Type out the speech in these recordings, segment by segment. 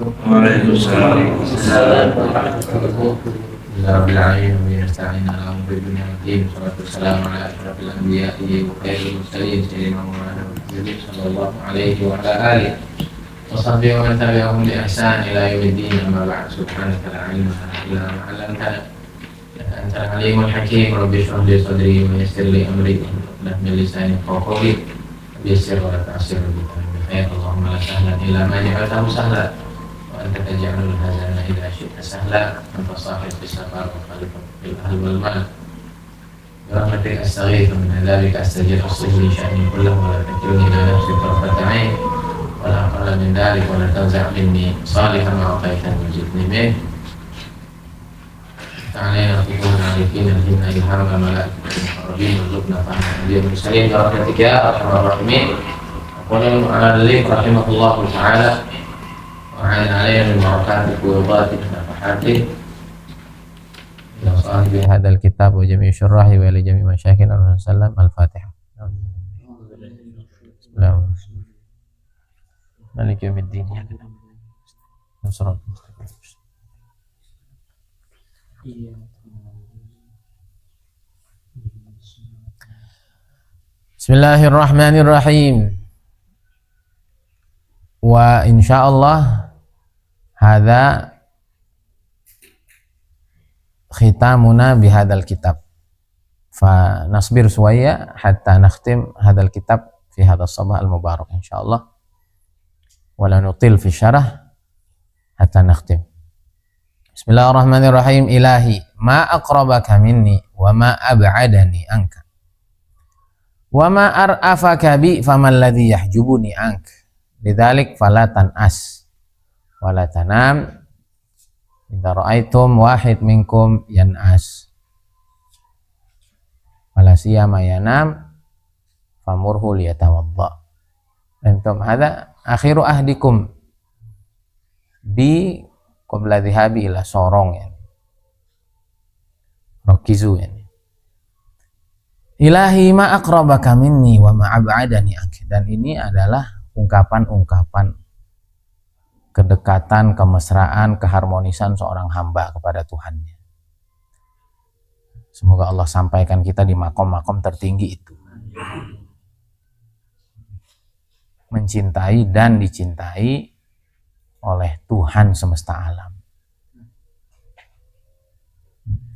Waalaikumsalam warahmatullahi Allahumma la sahla illa ma ja'altahu sahla wa anta taj'alul hazana idza syi'ta sahla anta sahib bis-safar wa khalifa fil ahli wal mal برحمتك أستغيث من عذابك أستجير أصلح لي شأني كله ولا تكلني إلى نفسي طرفة عين ولا أقل من ذلك ولا تنزع مني صالحا ما أعطيتني وزدني منه علينا تكون عارفين الجنة إلهام الملائكة المقربين وارزقنا فهم الأنبياء والمرسلين برحمتك يا أرحم الراحمين. أقول المؤلف رحمه الله تعالى وعين علينا من بركاتك ووضاتك ونفحاتك صاحب هذا الكتاب وجميع شراحه ولجميع مشايخنا وسلم. الفاتحة. بسم الله الرحمن الرحيم. مالك يوم الدين. نصر. بسم الله الرحمن الرحيم. وإن شاء الله هذا khitamuna bihadal kitab fa nasbir suwaya hatta nakhtim hadal kitab fi hadal sabah al mubarak insyaallah wala nutil fi syarah hatta nakhtim. Bismillahirrahmanirrahim. Ilahi ma aqrabaka minni wa ma ab'adani anka wa ma ar'afaka bi faman ladhi yahjubuni anka lidzalik fala tan'as wala tanam idza ra'aitum wahid minkum yan'as wala siyama yanam famurhu liyatawadda. Antum hada akhiru ahdikum bi qabla dhihabi ila sorong yani. Rakizu yani. Ilahi ma aqrabaka minni wa ma ab'adani anka. Dan ini adalah ungkapan-ungkapan kedekatan, kemesraan, keharmonisan seorang hamba kepada Tuhannya. Semoga Allah sampaikan kita di makom-makom tertinggi itu. Mencintai dan dicintai oleh Tuhan semesta alam.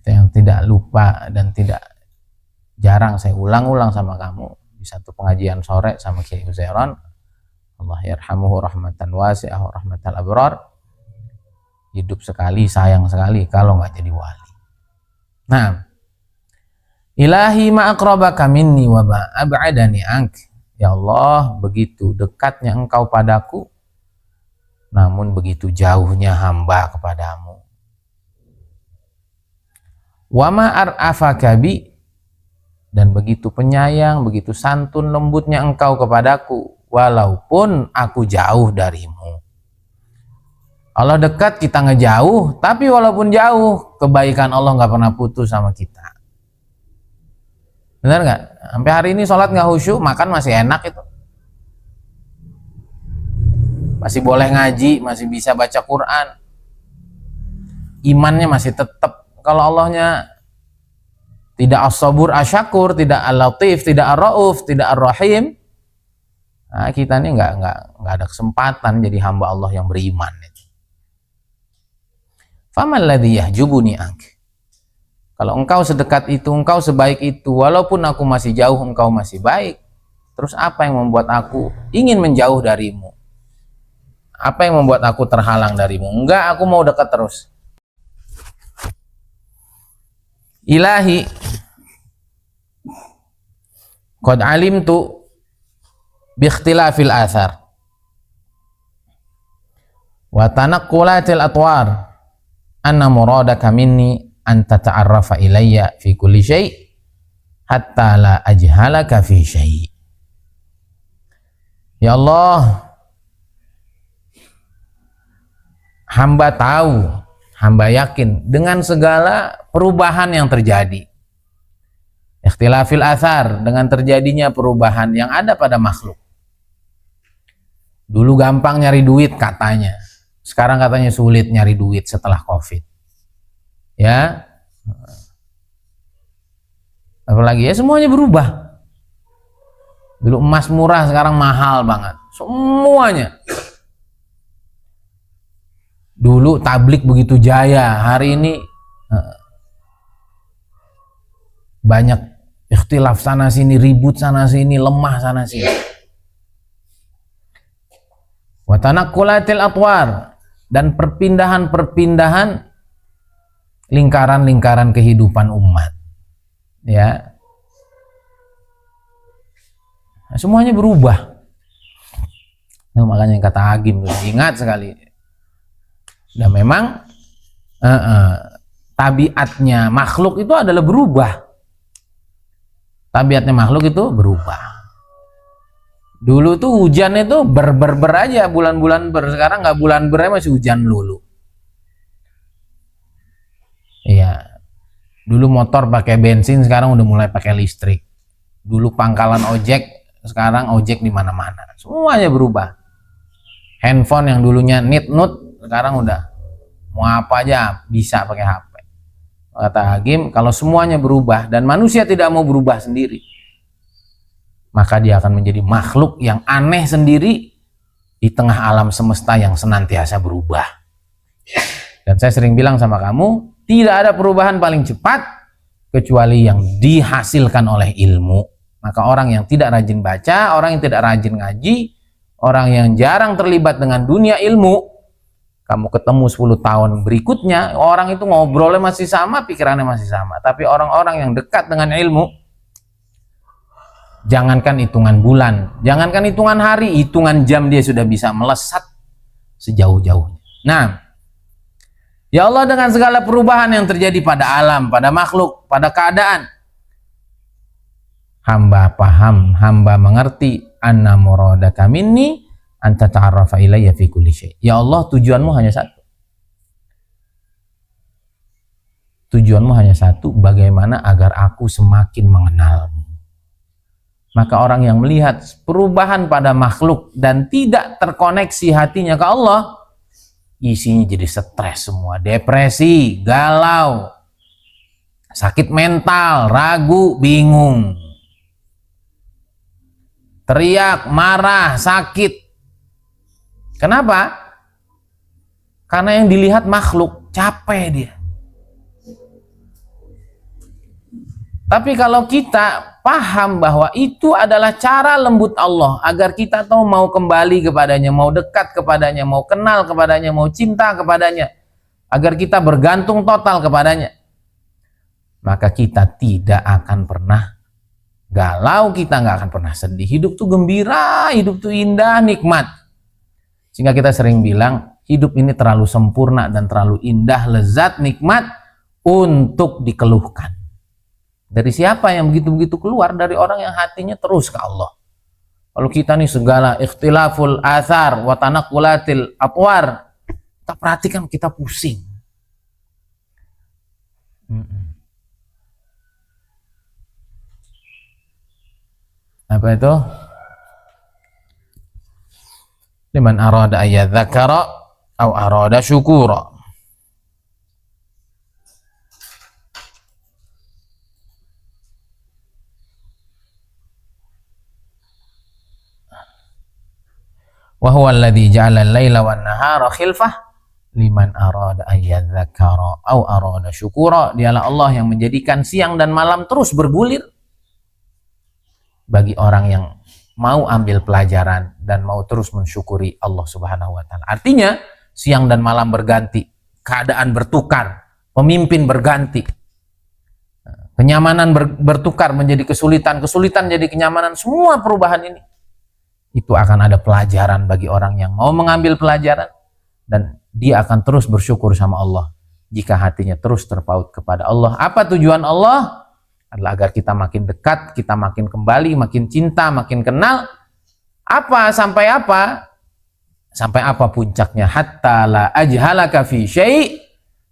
Yang tidak lupa dan tidak jarang saya ulang-ulang sama kamu di satu pengajian sore sama Kiai Uzairon, Allah yarhamuhu rahmatan wasi'ah wa rahmatal abrar, hidup sekali sayang sekali kalau nggak jadi wali. Nah, ilahi ma aqrabaka minni wa ma ab'adani ank. Ya Allah, begitu dekatnya engkau padaku namun begitu jauhnya hamba kepadamu. Wa ma ar'afaka bi, dan begitu penyayang, begitu santun lembutnya engkau kepadaku walaupun aku jauh darimu. Allah dekat, kita ngejauh, tapi walaupun jauh, kebaikan Allah nggak pernah putus sama kita. Benar nggak? Sampai hari ini sholat nggak khusyuk, makan masih enak itu. Masih boleh ngaji, masih bisa baca Quran. Imannya masih tetap. Kalau Allahnya tidak as-sabur asyakur, tidak al-latif, tidak ar-rauf, tidak ar-rahim, nah, kita ini nggak ada kesempatan jadi hamba Allah yang beriman. Faman ladzi yahjubuni ank. Kalau engkau sedekat itu, engkau sebaik itu, walaupun aku masih jauh, engkau masih baik. Terus apa yang membuat aku ingin menjauh darimu? Apa yang membuat aku terhalang darimu? Enggak, aku mau dekat terus. Ilahi qad alimtu biikhtilafil athar wa tanaqqulatil atwar anna muradaka minni an tata'arrafa ilayya fi kulli syai' hatta la ajhalaka fi syai'. Ya Allah, hamba tahu, hamba yakin dengan segala perubahan yang terjadi. Ikhtilafil athar, dengan terjadinya perubahan yang ada pada makhluk. Dulu gampang nyari duit katanya, Sekarang katanya sulit nyari duit setelah COVID. Ya. Apalagi ya semuanya berubah. Dulu emas murah, sekarang mahal banget. Semuanya. Dulu tablik begitu jaya, hari ini banyak ikhtilaf sana sini, ribut sana sini, lemah sana sini. Wa tanaqqulatil atwar, dan perpindahan-perpindahan lingkaran-lingkaran kehidupan umat. Ya. Nah, semuanya berubah. Nah, makanya kata Agim ingat sekali. Dan memang tabiatnya makhluk itu adalah berubah. Tabiatnya makhluk itu berubah. Dulu tuh hujan itu ber aja, bulan-bulan sekarang nggak bulan masih hujan lulu. Iya. Dulu motor pakai bensin, sekarang udah mulai pakai listrik. Dulu pangkalan ojek, sekarang ojek di mana-mana. Semuanya berubah. Handphone yang dulunya nut, sekarang udah mau apa aja bisa pakai HP. Kata Hakim, kalau semuanya berubah dan manusia tidak mau berubah sendiri, maka dia akan menjadi makhluk yang aneh sendiri di tengah alam semesta yang senantiasa berubah. Dan saya sering bilang sama kamu, tidak ada perubahan paling cepat kecuali yang dihasilkan oleh ilmu. Maka orang yang tidak rajin baca, orang yang tidak rajin ngaji, orang yang jarang terlibat dengan dunia ilmu, kamu ketemu 10 tahun berikutnya, orang itu ngobrolnya masih sama, pikirannya masih sama. Tapi orang-orang yang dekat dengan ilmu, jangankan hitungan bulan, jangankan hitungan hari, hitungan jam dia sudah bisa melesat sejauh-jauhnya. Nah, ya Allah, dengan segala perubahan yang terjadi pada alam, pada makhluk, pada keadaan, hamba paham, hamba mengerti, anna muradaka minni anta ta'arrafa ilayya fi kulli syai'. Ya Allah, tujuanmu hanya satu. Tujuanmu hanya satu, bagaimana agar aku semakin mengenalmu. Maka orang yang melihat perubahan pada makhluk dan tidak terkoneksi hatinya ke Allah, isinya jadi stres semua, depresi, galau, sakit mental, ragu, bingung, teriak, marah, sakit. Kenapa? Karena yang dilihat makhluk, capek dia. Tapi kalau kita paham bahwa itu adalah cara lembut Allah agar kita tahu mau kembali kepadanya, mau dekat kepadanya, mau kenal kepadanya, mau cinta kepadanya, agar kita bergantung total kepadanya, maka kita tidak akan pernah galau, kita nggak akan pernah sedih. Hidup tuh gembira, hidup tuh indah, nikmat. Sehingga kita sering bilang hidup ini terlalu sempurna dan terlalu indah, lezat, nikmat untuk dikeluhkan. Dari siapa yang begitu-begitu keluar? Dari orang yang hatinya terus ke Allah. Kalau kita nih segala ikhtilaful athar wa tanaqqulatil atwar, kita perhatikan, kita pusing. Apa itu? Liman arada ayyadzakara au arada syukura. Wa huwa alladhi ja'ala al-laila wan nahara khilfah liman arada ayyadzakara au arada syukura. Dialah Allah yang menjadikan siang dan malam terus bergulir bagi orang yang mau ambil pelajaran dan mau terus mensyukuri Allah Subhanahu wa taala. Artinya siang dan malam berganti, keadaan bertukar, pemimpin berganti, kenyamanan bertukar menjadi kesulitan, kesulitan jadi kenyamanan. Semua perubahan ini itu akan ada pelajaran bagi orang yang mau mengambil pelajaran, dan dia akan terus bersyukur sama Allah jika hatinya terus terpaut kepada Allah. Apa tujuan Allah? Adalah agar kita makin dekat, kita makin kembali, makin cinta, makin kenal. Apa? Sampai apa? Sampai apa puncaknya? Hatta la ajhalaka fi syai',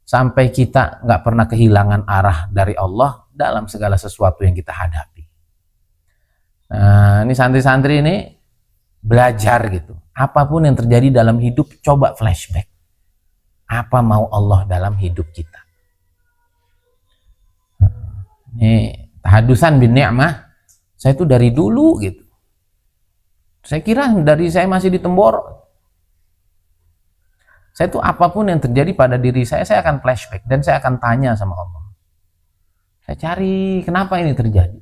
sampai kita nggak pernah kehilangan arah dari Allah dalam segala sesuatu yang kita hadapi. Nah, ini santri-santri ini belajar gitu. Apapun yang terjadi dalam hidup, coba flashback. apa mau Allah dalam hidup kita. Ini tahadusan bin ni'mah, saya itu dari dulu gitu. Saya kira dari saya masih di Temboro, saya tuh apapun yang terjadi pada diri saya akan flashback dan saya akan tanya sama Allah. Saya cari kenapa ini terjadi.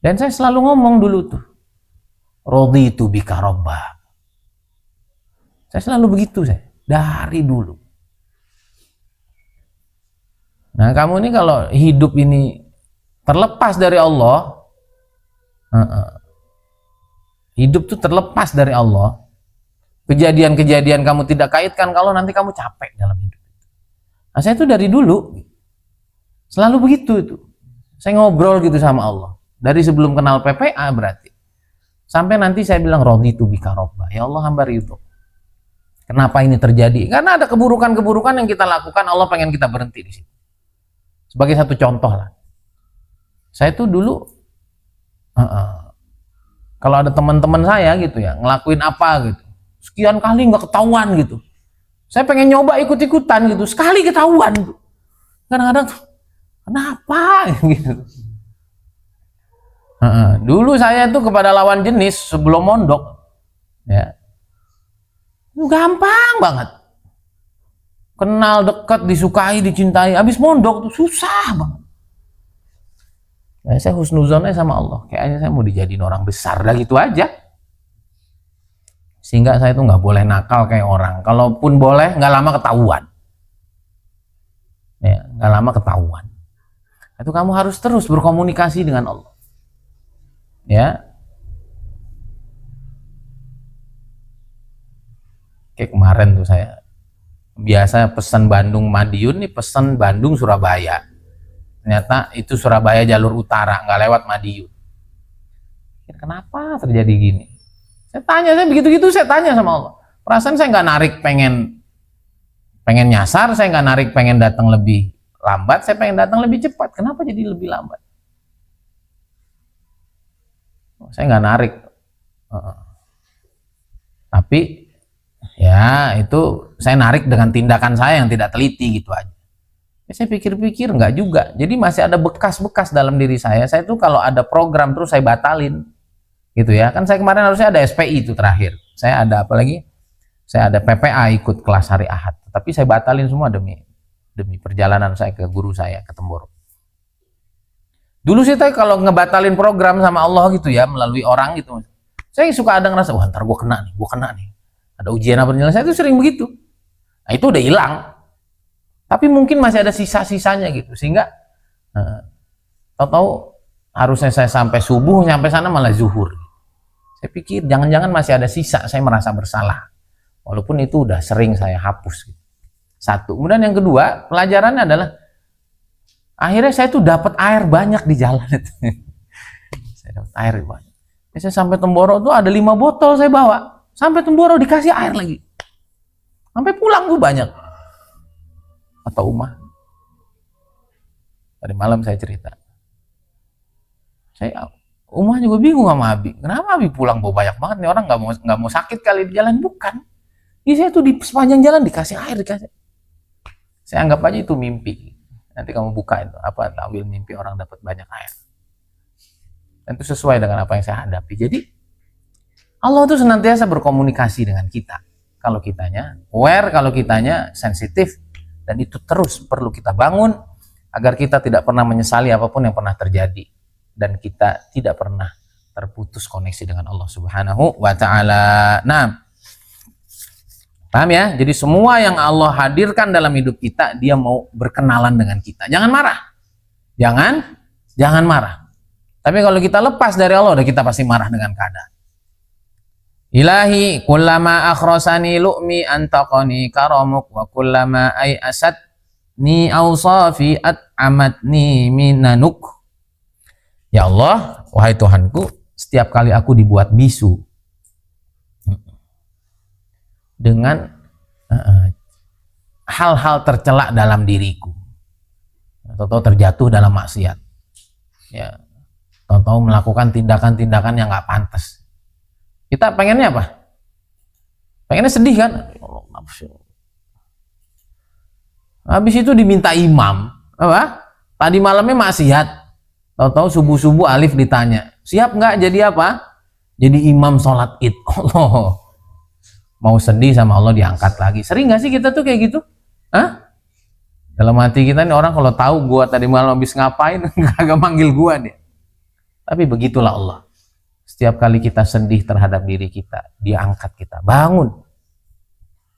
Dan saya selalu ngomong dulu tuh, raditu bika robba. Saya selalu begitu saya, dari dulu. Nah kamu ini kalau hidup ini terlepas dari Allah, hidup tuh terlepas dari Allah, kejadian-kejadian kamu tidak kaitkan kalau nanti kamu capek dalam hidup. Nah saya tuh dari dulu selalu begitu itu. Saya ngobrol gitu sama Allah. Dari sebelum kenal PPA berarti. Sampai nanti saya bilang raditu bika robba. Ya Allah hamba ridho. Kenapa ini terjadi? Karena ada keburukan-keburukan yang kita lakukan, Allah pengen kita berhenti di situ. Sebagai satu contoh lah. Saya tuh dulu kalau ada teman-teman saya gitu ya, ngelakuin apa gitu. Sekian kali nggak ketahuan gitu. Saya pengen nyoba ikut-ikutan gitu. Sekali ketahuan gitu. Kadang-kadang kenapa gitu. Dulu saya tuh kepada lawan jenis sebelum mondok ya gampang banget, kenal, dekat, disukai, dicintai. Habis mondok tuh susah banget. Nah, saya husnuzonnya sama Allah, kayaknya saya mau dijadiin orang besar dah gitu aja, sehingga saya tuh nggak boleh nakal kayak orang. Kalaupun boleh nggak lama ketahuan ya, nggak lama ketahuan. Itu kamu harus terus berkomunikasi dengan Allah ya. Kayak kemarin tuh saya biasa pesan Bandung Madiun, nih pesan Bandung Surabaya, ternyata itu Surabaya jalur utara, nggak lewat Madiun. Kenapa terjadi gini? Saya begitu-gitu saya tanya sama Allah. Perasaan saya nggak narik pengen nyasar, saya nggak narik pengen datang lebih lambat, saya pengen datang lebih cepat. Kenapa jadi lebih lambat? Saya nggak narik, tapi ya itu saya narik dengan tindakan saya yang tidak teliti gitu aja. Saya pikir-pikir nggak juga, jadi masih ada bekas-bekas dalam diri saya. Saya tuh kalau ada program terus saya batalin gitu ya. Kan saya kemarin harusnya ada SPI itu terakhir, saya ada apa lagi, saya ada PPA ikut kelas hari Ahad, tapi saya batalin semua demi perjalanan saya ke guru saya ke Temboro. Dulu sih kalau ngebatalin program sama Allah gitu ya, melalui orang gitu, saya suka ada ngerasa, wah ntar gue kena nih, ada ujian apa penyelesaian, itu sering begitu. Nah itu udah hilang, tapi mungkin masih ada sisa-sisanya gitu, sehingga tahu-tahu harusnya saya sampai subuh, sampai sana malah zuhur. Saya pikir jangan-jangan masih ada sisa, saya merasa bersalah, walaupun itu udah sering saya hapus gitu. Satu. Kemudian yang kedua, pelajarannya adalah akhirnya saya tuh dapat air banyak di jalan itu. Saya dapat air banyak. Saya sampai Temboro tuh ada 5 botol saya bawa. Sampai Temboro dikasih air lagi. Sampai pulang tuh banyak. Atau Umah. Tadi malam saya cerita. Umah juga bingung sama Abi. Kenapa Abi pulang bawa banyak banget nih, orang nggak mau sakit kali di jalan? Bukan. Jadi saya tuh di sepanjang jalan dikasih air, Saya anggap aja itu mimpi. Nanti kamu buka itu apa takwil mimpi orang dapat banyak air. Dan itu sesuai dengan apa yang saya hadapi. Jadi Allah tuh senantiasa berkomunikasi dengan kita. Kalau kitanya aware, kalau kitanya sensitif, dan itu terus perlu kita bangun agar kita tidak pernah menyesali apapun yang pernah terjadi dan kita tidak pernah terputus koneksi dengan Allah Subhanahu wa taala. Nah, paham ya? Jadi semua yang Allah hadirkan dalam hidup kita, dia mau berkenalan dengan kita. Jangan marah. Jangan marah. Tapi kalau kita lepas dari Allah, udah kita pasti marah dengan keadaan. Ilahi kullama akhrasani lu'mi antaqani karamuk wa kullama ay asatni awsafi at'amatni minanuk. Ya Allah, wahai Tuhanku, setiap kali aku dibuat bisu dengan hal-hal tercela dalam diriku, atau terjatuh dalam maksiat, ya, atau melakukan tindakan-tindakan yang nggak pantas. Kita pengennya apa? Pengennya sedih kan? Habis itu diminta imam, apa? Tadi malamnya maksiat, tahu-tahu subuh-subuh Alif ditanya, siap nggak jadi apa? Jadi imam sholat id. Allah, mau sedih sama Allah diangkat lagi. Sering nggak sih kita tuh kayak gitu? Hah? Dalam hati kita nih, orang kalau tahu gua tadi malam habis ngapain, kagak manggil gua dia. Tapi begitulah Allah. Setiap kali kita sedih terhadap diri kita, dia angkat kita. Bangun.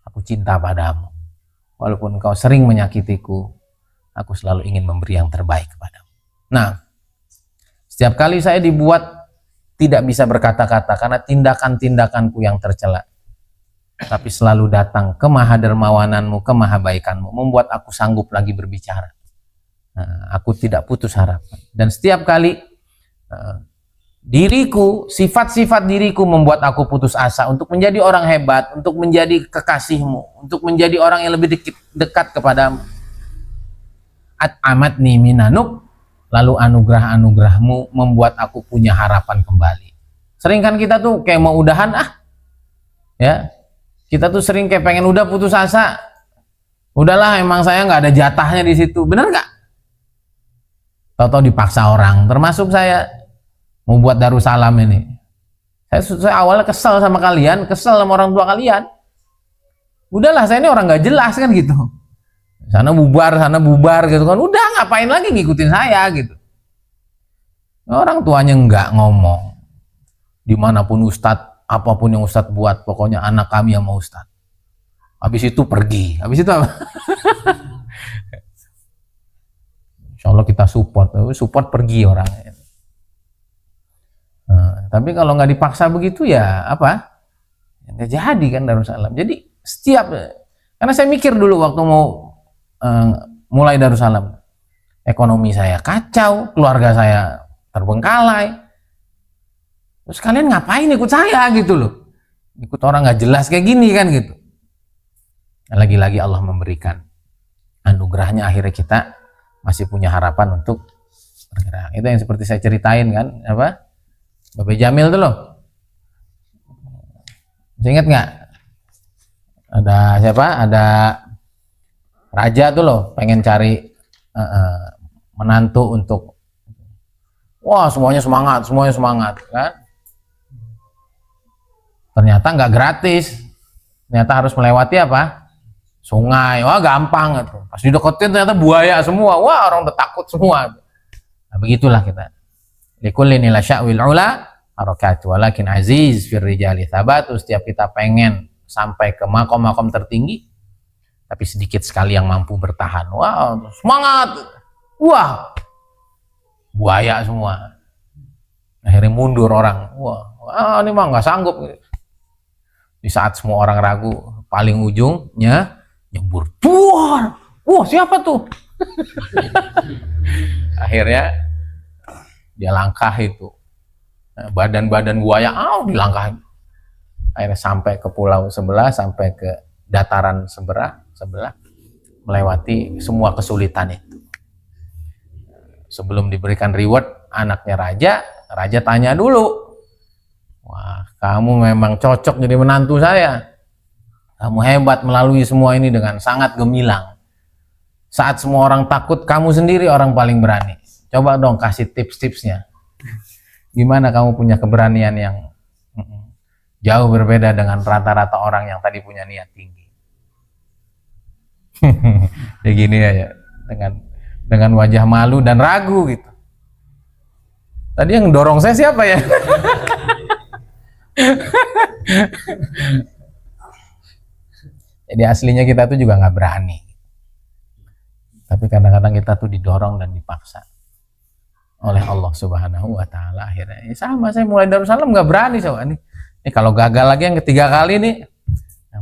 Aku cinta padamu. Walaupun engkau sering menyakitiku, aku selalu ingin memberi yang terbaik kepadamu. Nah, setiap kali saya dibuat tidak bisa berkata-kata karena tindakan-tindakanku yang tercela, tapi selalu datang ke mahadermawananmu, ke mahabaikanmu, membuat aku sanggup lagi berbicara. Nah, aku tidak putus harapan. Dan setiap kali diriku, sifat-sifat diriku membuat aku putus asa untuk menjadi orang hebat, untuk menjadi kekasihmu, untuk menjadi orang yang lebih dekat kepadamu. At'amatni minanuk, lalu anugerah-anugerahmu membuat aku punya harapan kembali. Sering kan kita tuh kayak mau udahan, ya, kita tuh sering kayak pengen udah putus asa, udahlah emang saya nggak ada jatahnya di situ, bener nggak? Tahu-tahu dipaksa orang, termasuk saya mau buat Darussalam ini. Saya awalnya kesel sama kalian, kesel sama orang tua kalian. Udahlah, saya ini orang nggak jelas kan gitu. Sana bubar gitu kan. Udah, ngapain lagi ngikutin saya gitu. Orang tuanya nggak ngomong. Dimanapun ustadz, apapun yang ustadz buat, pokoknya anak kami yang mau ustadz. Habis itu pergi. Habis itu apa? Insya Allah kita support pergi orangnya. Nah, tapi kalau nggak dipaksa begitu ya apa? Nggak jadi kan Darussalam. Jadi karena saya mikir dulu waktu mau mulai Darussalam, ekonomi saya kacau, keluarga saya terbengkalai. Terus kalian ngapain ikut saya gitu loh? Ikut orang nggak jelas kayak gini kan gitu. Lagi-lagi Allah memberikan anugerahnya, akhirnya kita masih punya harapan untuk bergerak. Itu yang seperti saya ceritain kan, apa? Bapak Jamil tuh loh, masih ingat nggak? Ada siapa? Ada raja tuh loh, pengen cari menantu untuk, wah semuanya semangat kan? Ternyata nggak gratis, ternyata harus melewati apa? Sungai. Wah gampang gitu. Pas dideketin ternyata buaya semua, wah orang udah takut semua. Nah, begitulah kita. Likullin ila sya'wil ula harakatu walakin aziz fir rijali thabatu. Setiap kita pengen sampai ke makom-makom tertinggi, tapi sedikit sekali yang mampu bertahan. Wah, semangat. Wah, buaya semua. Akhirnya mundur orang. Wah, ini mah nggak sanggup. Di saat semua orang ragu, paling ujungnya nyebur. Wah, siapa tuh? Akhirnya dia langkah itu, badan-badan buaya dilangkahin. Akhirnya sampai ke pulau sebelah, sampai ke dataran sebelah, melewati semua kesulitan itu. Sebelum diberikan reward anaknya raja tanya dulu, wah kamu memang cocok jadi menantu saya, kamu hebat melalui semua ini dengan sangat gemilang. Saat semua orang takut, kamu sendiri orang paling berani. Coba dong kasih tips-tipsnya. Gimana kamu punya keberanian yang jauh berbeda dengan rata-rata orang yang tadi punya niat tinggi. Ya gini ya, dengan wajah malu dan ragu gitu. Tadi yang dorong saya siapa ya? Jadi aslinya kita tuh juga nggak berani. Tapi kadang-kadang kita tuh didorong dan dipaksa oleh Allah Subhanahu wa Ta'ala. Akhirnya sama, saya mulai Darussalam nggak berani sama ini kalau gagal lagi yang ketiga kali nih,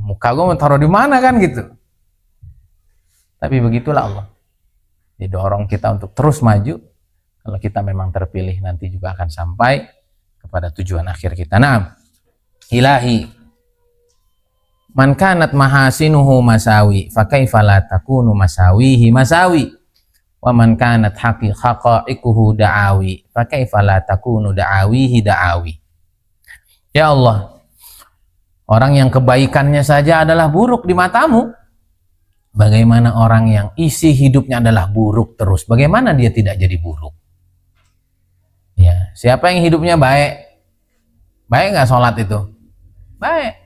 muka gue mau taruh di mana kan gitu. Tapi begitulah Allah, didorong kita untuk terus maju. Kalau kita memang terpilih, nanti juga akan sampai kepada tujuan akhir kita. Nah, ilahi man kanat mahasinuhu masawi fa kaifa la takunu masawihi masawi. Wa man kanat haqaiquhu da'awi fa kaifa la takunu da'awihi da'awi. Ya Allah, orang yang kebaikannya saja adalah buruk di matamu, Bagaimana orang yang isi hidupnya adalah buruk terus, bagaimana dia tidak jadi buruk? Ya, siapa yang hidupnya baik? Baik nggak sholat itu? Baik.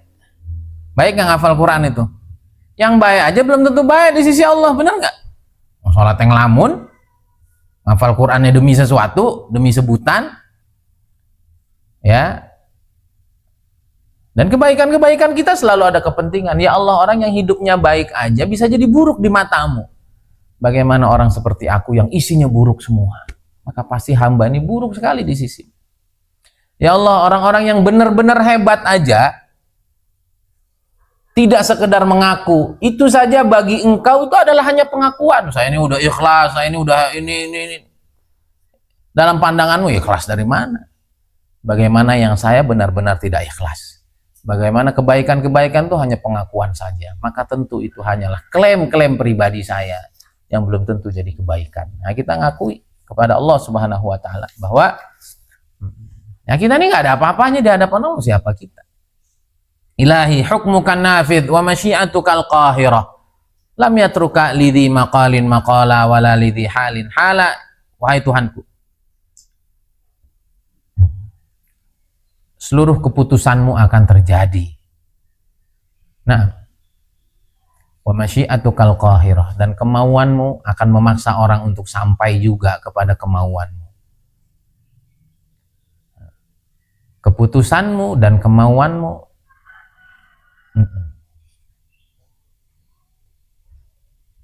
Baik nggak ngafal Quran itu? Yang baik aja belum tentu baik di sisi Allah, benar nggak? Sholat yang lamun, ngafal Qurannya demi sesuatu, demi sebutan, ya. Dan kebaikan-kebaikan kita selalu ada kepentingan. Ya Allah, orang yang hidupnya baik aja bisa jadi buruk di matamu. Bagaimana orang seperti aku yang isinya buruk semua? Maka pasti hamba ini buruk sekali di sisi. Ya Allah, orang-orang yang benar-benar hebat aja, tidak sekedar mengaku, itu saja bagi engkau itu adalah hanya pengakuan. Saya ini udah ikhlas, saya ini udah ini. Dalam pandanganmu ikhlas dari mana? Bagaimana yang saya benar-benar tidak ikhlas? Bagaimana kebaikan-kebaikan itu hanya pengakuan saja, maka tentu itu hanyalah klaim-klaim pribadi saya yang belum tentu jadi kebaikan. Nah, kita ngakui kepada Allah Subhanahu wa Ta'ala bahwa ya kita ini nggak ada apa-apanya di hadapan Allah. Siapa kita? Ilahi hukmukan nafid wa masyiatukal qahirah lam yatruka lidhi maqalin maqala wala lidhi halin hala. Wahai Tuhanku, seluruh keputusanmu akan terjadi. Nah, wa masyiatukal qahirah, dan kemauanmu akan memaksa orang untuk sampai juga kepada kemauanmu. Keputusanmu dan kemauanmu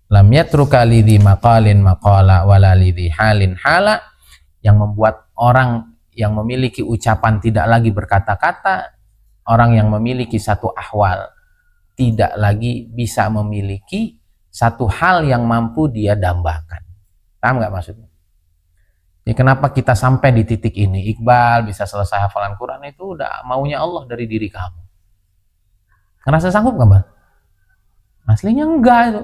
lam yatruka lidhi maqalin maqala wala lidhi halin hala, yang membuat orang yang memiliki ucapan tidak lagi berkata-kata, orang yang memiliki satu ahwal tidak lagi bisa memiliki satu hal yang mampu dia dambakan. Paham nggak maksudnya? Jadi kenapa kita sampai di titik ini? Iqbal bisa selesai hafalan Quran itu udah maunya Allah dari diri kamu. Ngerasa sanggup nggak, Bang? Aslinya enggak itu.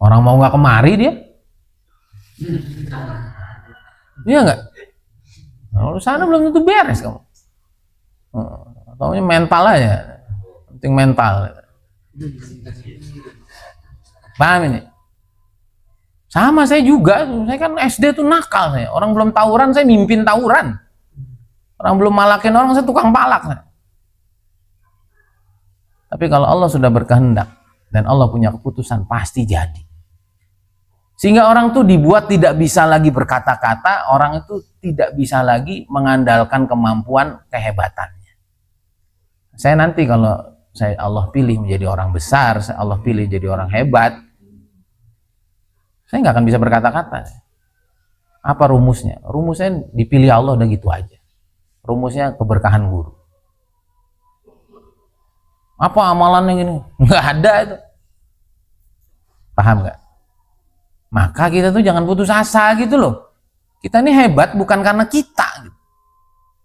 Orang mau nggak kemari dia? Iya nggak? Kalau sana belum tentu beres kamu. Taunya mental aja, penting mental. Paham ini? Sama saya juga, saya kan SD tuh nakal saya. Orang belum tawuran saya mimpin tawuran. Orang belum malakin orang saya tukang palak saya. Tapi kalau Allah sudah berkehendak dan Allah punya keputusan, pasti jadi. Sehingga orang tuh dibuat tidak bisa lagi berkata-kata, orang itu tidak bisa lagi mengandalkan kemampuan kehebatannya. Saya nanti kalau Allah pilih menjadi orang besar, Allah pilih jadi orang hebat, saya nggak akan bisa berkata-kata. Apa rumusnya? Rumusnya dipilih Allah udah gitu aja. Rumusnya keberkahan guru. Apa amalannya gini? Nggak ada itu. Paham nggak? Maka kita tuh jangan putus asa gitu loh. Kita ini hebat bukan karena kita gitu.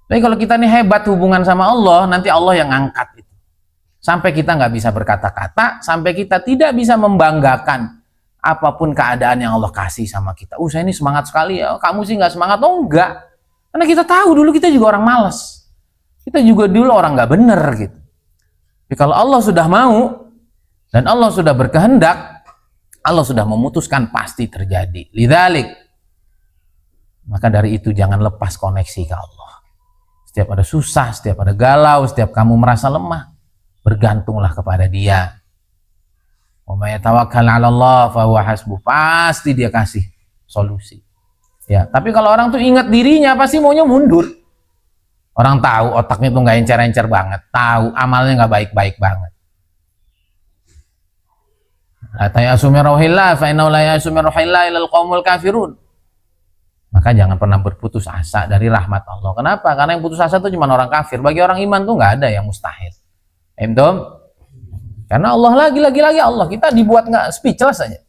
Tapi kalau kita ini hebat hubungan sama Allah, nanti Allah yang angkat itu. Sampai kita nggak bisa berkata-kata, sampai kita tidak bisa membanggakan apapun keadaan yang Allah kasih sama kita. Saya ini semangat sekali ya, kamu sih nggak semangat. Oh enggak. Karena kita tahu dulu kita juga orang malas. Kita juga dulu orang nggak bener gitu. Tapi kalau Allah sudah mau dan Allah sudah berkehendak, Allah sudah memutuskan, pasti terjadi. Lidzalik, maka dari itu jangan lepas koneksi ke Allah. Setiap ada susah, setiap ada galau, setiap kamu merasa lemah, bergantunglah kepada Dia. Wa may yatawakkal 'ala Allah fa huwa hasbuh. Pasti Dia kasih solusi. Ya, tapi kalau orang tuh ingat dirinya, pasti maunya mundur. Orang tahu otaknya tuh nggak encer-encer banget, tahu amalnya nggak baik-baik banget. Maka jangan pernah berputus asa dari rahmat Allah. Kenapa? Karena yang putus asa itu cuma orang kafir. Bagi orang iman tuh nggak ada yang mustahil. Karena Allah lagi Allah, kita dibuat nggak speechless aja.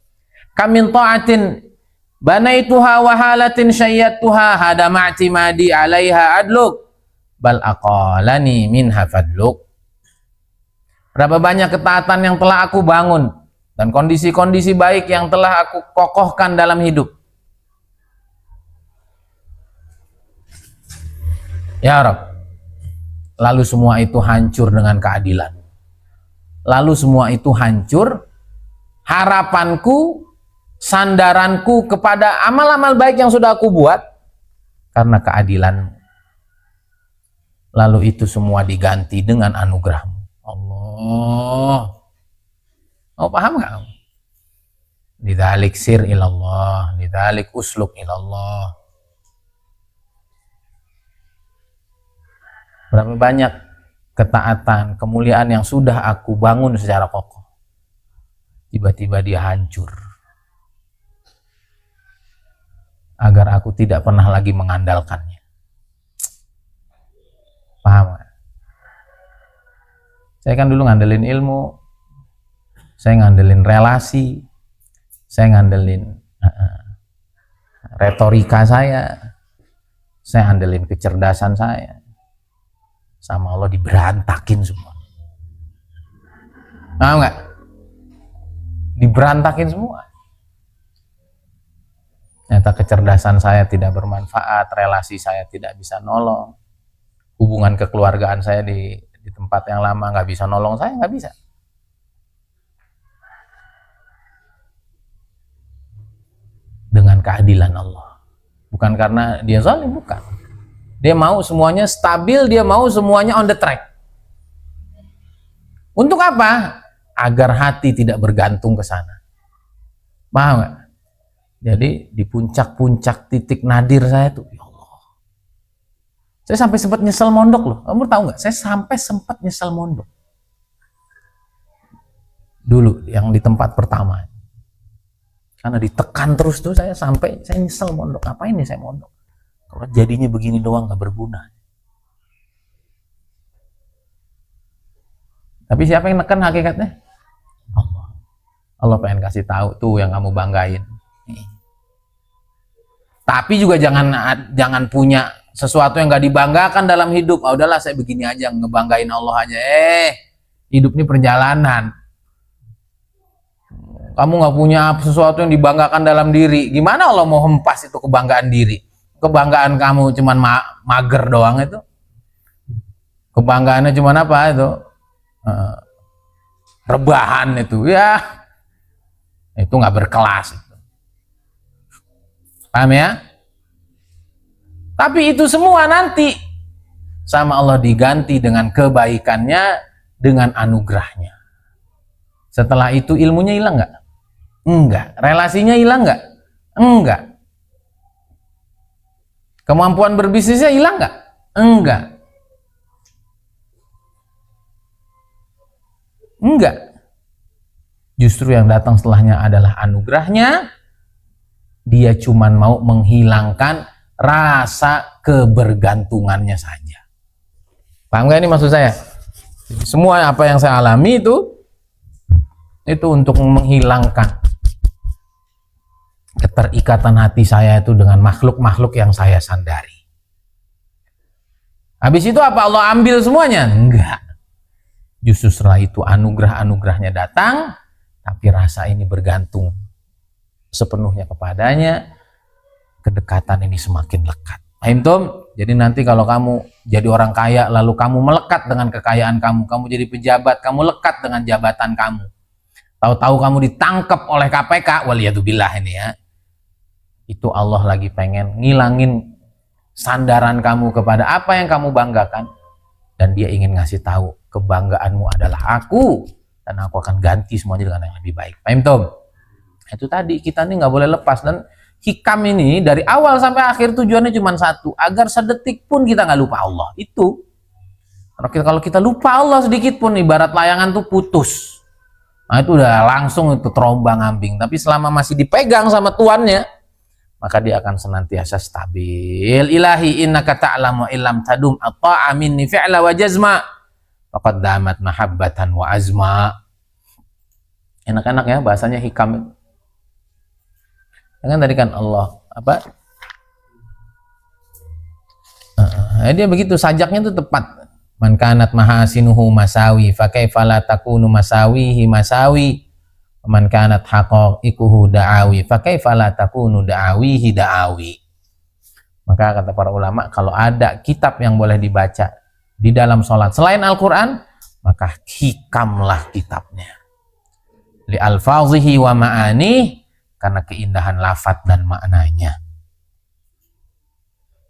Kamin ta'atin banaituha wa halatin syayyatuha hadama'ti madi 'alaiha adluk bal aqalani minha fadluk. Berapa banyak ketaatan yang telah aku bangun dan kondisi-kondisi baik yang telah aku kokohkan dalam hidup. Ya Rabb, lalu semua itu hancur dengan keadilan. Lalu semua itu hancur harapanku, sandaranku kepada amal-amal baik yang sudah aku buat karena keadilanmu. Lalu itu semua diganti dengan anugerahmu. Allah. Oh, paham gak? Lidzalik sir ilallah, lidzalik usluk ilallah. Berapa banyak ketaatan, kemuliaan yang sudah aku bangun secara kokoh, tiba-tiba dia hancur. Agar aku tidak pernah lagi mengandalkannya. Paham gak? Saya kan dulu ngandelin ilmu, saya ngandelin relasi, saya ngandelin retorika saya ngandelin kecerdasan saya. Sama Allah diberantakin semua. Paham nggak? Diberantakin semua. Ternyata kecerdasan saya tidak bermanfaat, relasi saya tidak bisa nolong, hubungan kekeluargaan saya di tempat yang lama nggak bisa nolong saya, nggak bisa. Dengan keadilan Allah, bukan karena dia zalim, bukan. Dia mau semuanya stabil, dia mau semuanya on the track. Untuk apa? Agar hati tidak bergantung ke sana. Paham nggak? Jadi di puncak-puncak titik nadir saya tuh, ya Allah, saya sampai sempat nyesel mondok loh. Kamu tahu nggak? Saya sampai sempat nyesel mondok dulu yang di tempat pertama. Karena ditekan terus tuh saya sampai saya nyesel mondok. Ngapain nih saya mondok? Kalau jadinya begini doang nggak berguna. Tapi siapa yang neken hakikatnya? Allah. Allah pengen kasih tahu tuh yang kamu banggain. Tapi juga jangan punya sesuatu yang nggak dibanggakan dalam hidup. Ah, udahlah saya begini aja, ngebanggain Allah aja. Hidup ini perjalanan. Kamu nggak punya sesuatu yang dibanggakan dalam diri, gimana Allah mau hempas itu kebanggaan diri? Kebanggaan kamu cuman mager doang itu. Kebanggaannya cuman apa itu? Rebahan itu, ya. Itu nggak berkelas. Itu. Paham ya? Tapi itu semua nanti sama Allah diganti dengan kebaikannya, dengan anugerahnya. Setelah itu ilmunya hilang nggak? Enggak. Relasinya hilang nggak? Enggak. Kemampuan berbisnisnya hilang nggak? Enggak. Enggak. Justru yang datang setelahnya adalah anugerahnya. Dia cuman mau menghilangkan rasa kebergantungannya saja. Paham nggak ini maksud saya? Semua apa yang saya alami itu untuk menghilangkan keterikatan hati saya itu dengan makhluk-makhluk yang saya sandari. Habis itu apa Allah ambil semuanya? Enggak. Justru setelah itu anugerah-anugerahnya datang, tapi rasa ini bergantung sepenuhnya kepadanya, kedekatan ini semakin lekat. Antum, jadi nanti kalau kamu jadi orang kaya, lalu kamu melekat dengan kekayaan kamu jadi pejabat, kamu lekat dengan jabatan kamu. Tahu-tahu kamu ditangkap oleh KPK, waliyadzubillah ini ya. Itu Allah lagi pengen ngilangin sandaran kamu kepada apa yang kamu banggakan, dan dia ingin ngasih tahu kebanggaanmu adalah aku, dan aku akan ganti semuanya dengan yang lebih baik. Paham Tom? Itu tadi kita ini nggak boleh lepas, dan hikam ini dari awal sampai akhir tujuannya cuma satu, agar sedetik pun kita nggak lupa Allah. Itu kalau kita lupa Allah sedikit pun, ibarat layangan tuh putus. Nah itu udah langsung itu terombang-ambing. Tapi selama masih dipegang sama tuannya, maka dia akan senantiasa stabil. Ilahi innaka ta'lamu illam tadum ata'a minni fi'la wa jazma faqad damat mahabbatan wa azma. Enak-enak ya bahasanya hikam. Kan tadi kan Allah apa? Dia begitu, sajaknya itu tepat. Man kanat mahasinuhu masawi fa kaifa la takunu masawihi masawi, man kanat haqa'iquhu da'awi fa kaifa la takunu da'awihi da'awi. Maka kata para ulama, kalau ada kitab yang boleh dibaca di dalam sholat selain Al-Quran, maka hikamlah kitabnya. li alfazihi wa ma'ani, karena keindahan lafaz dan maknanya.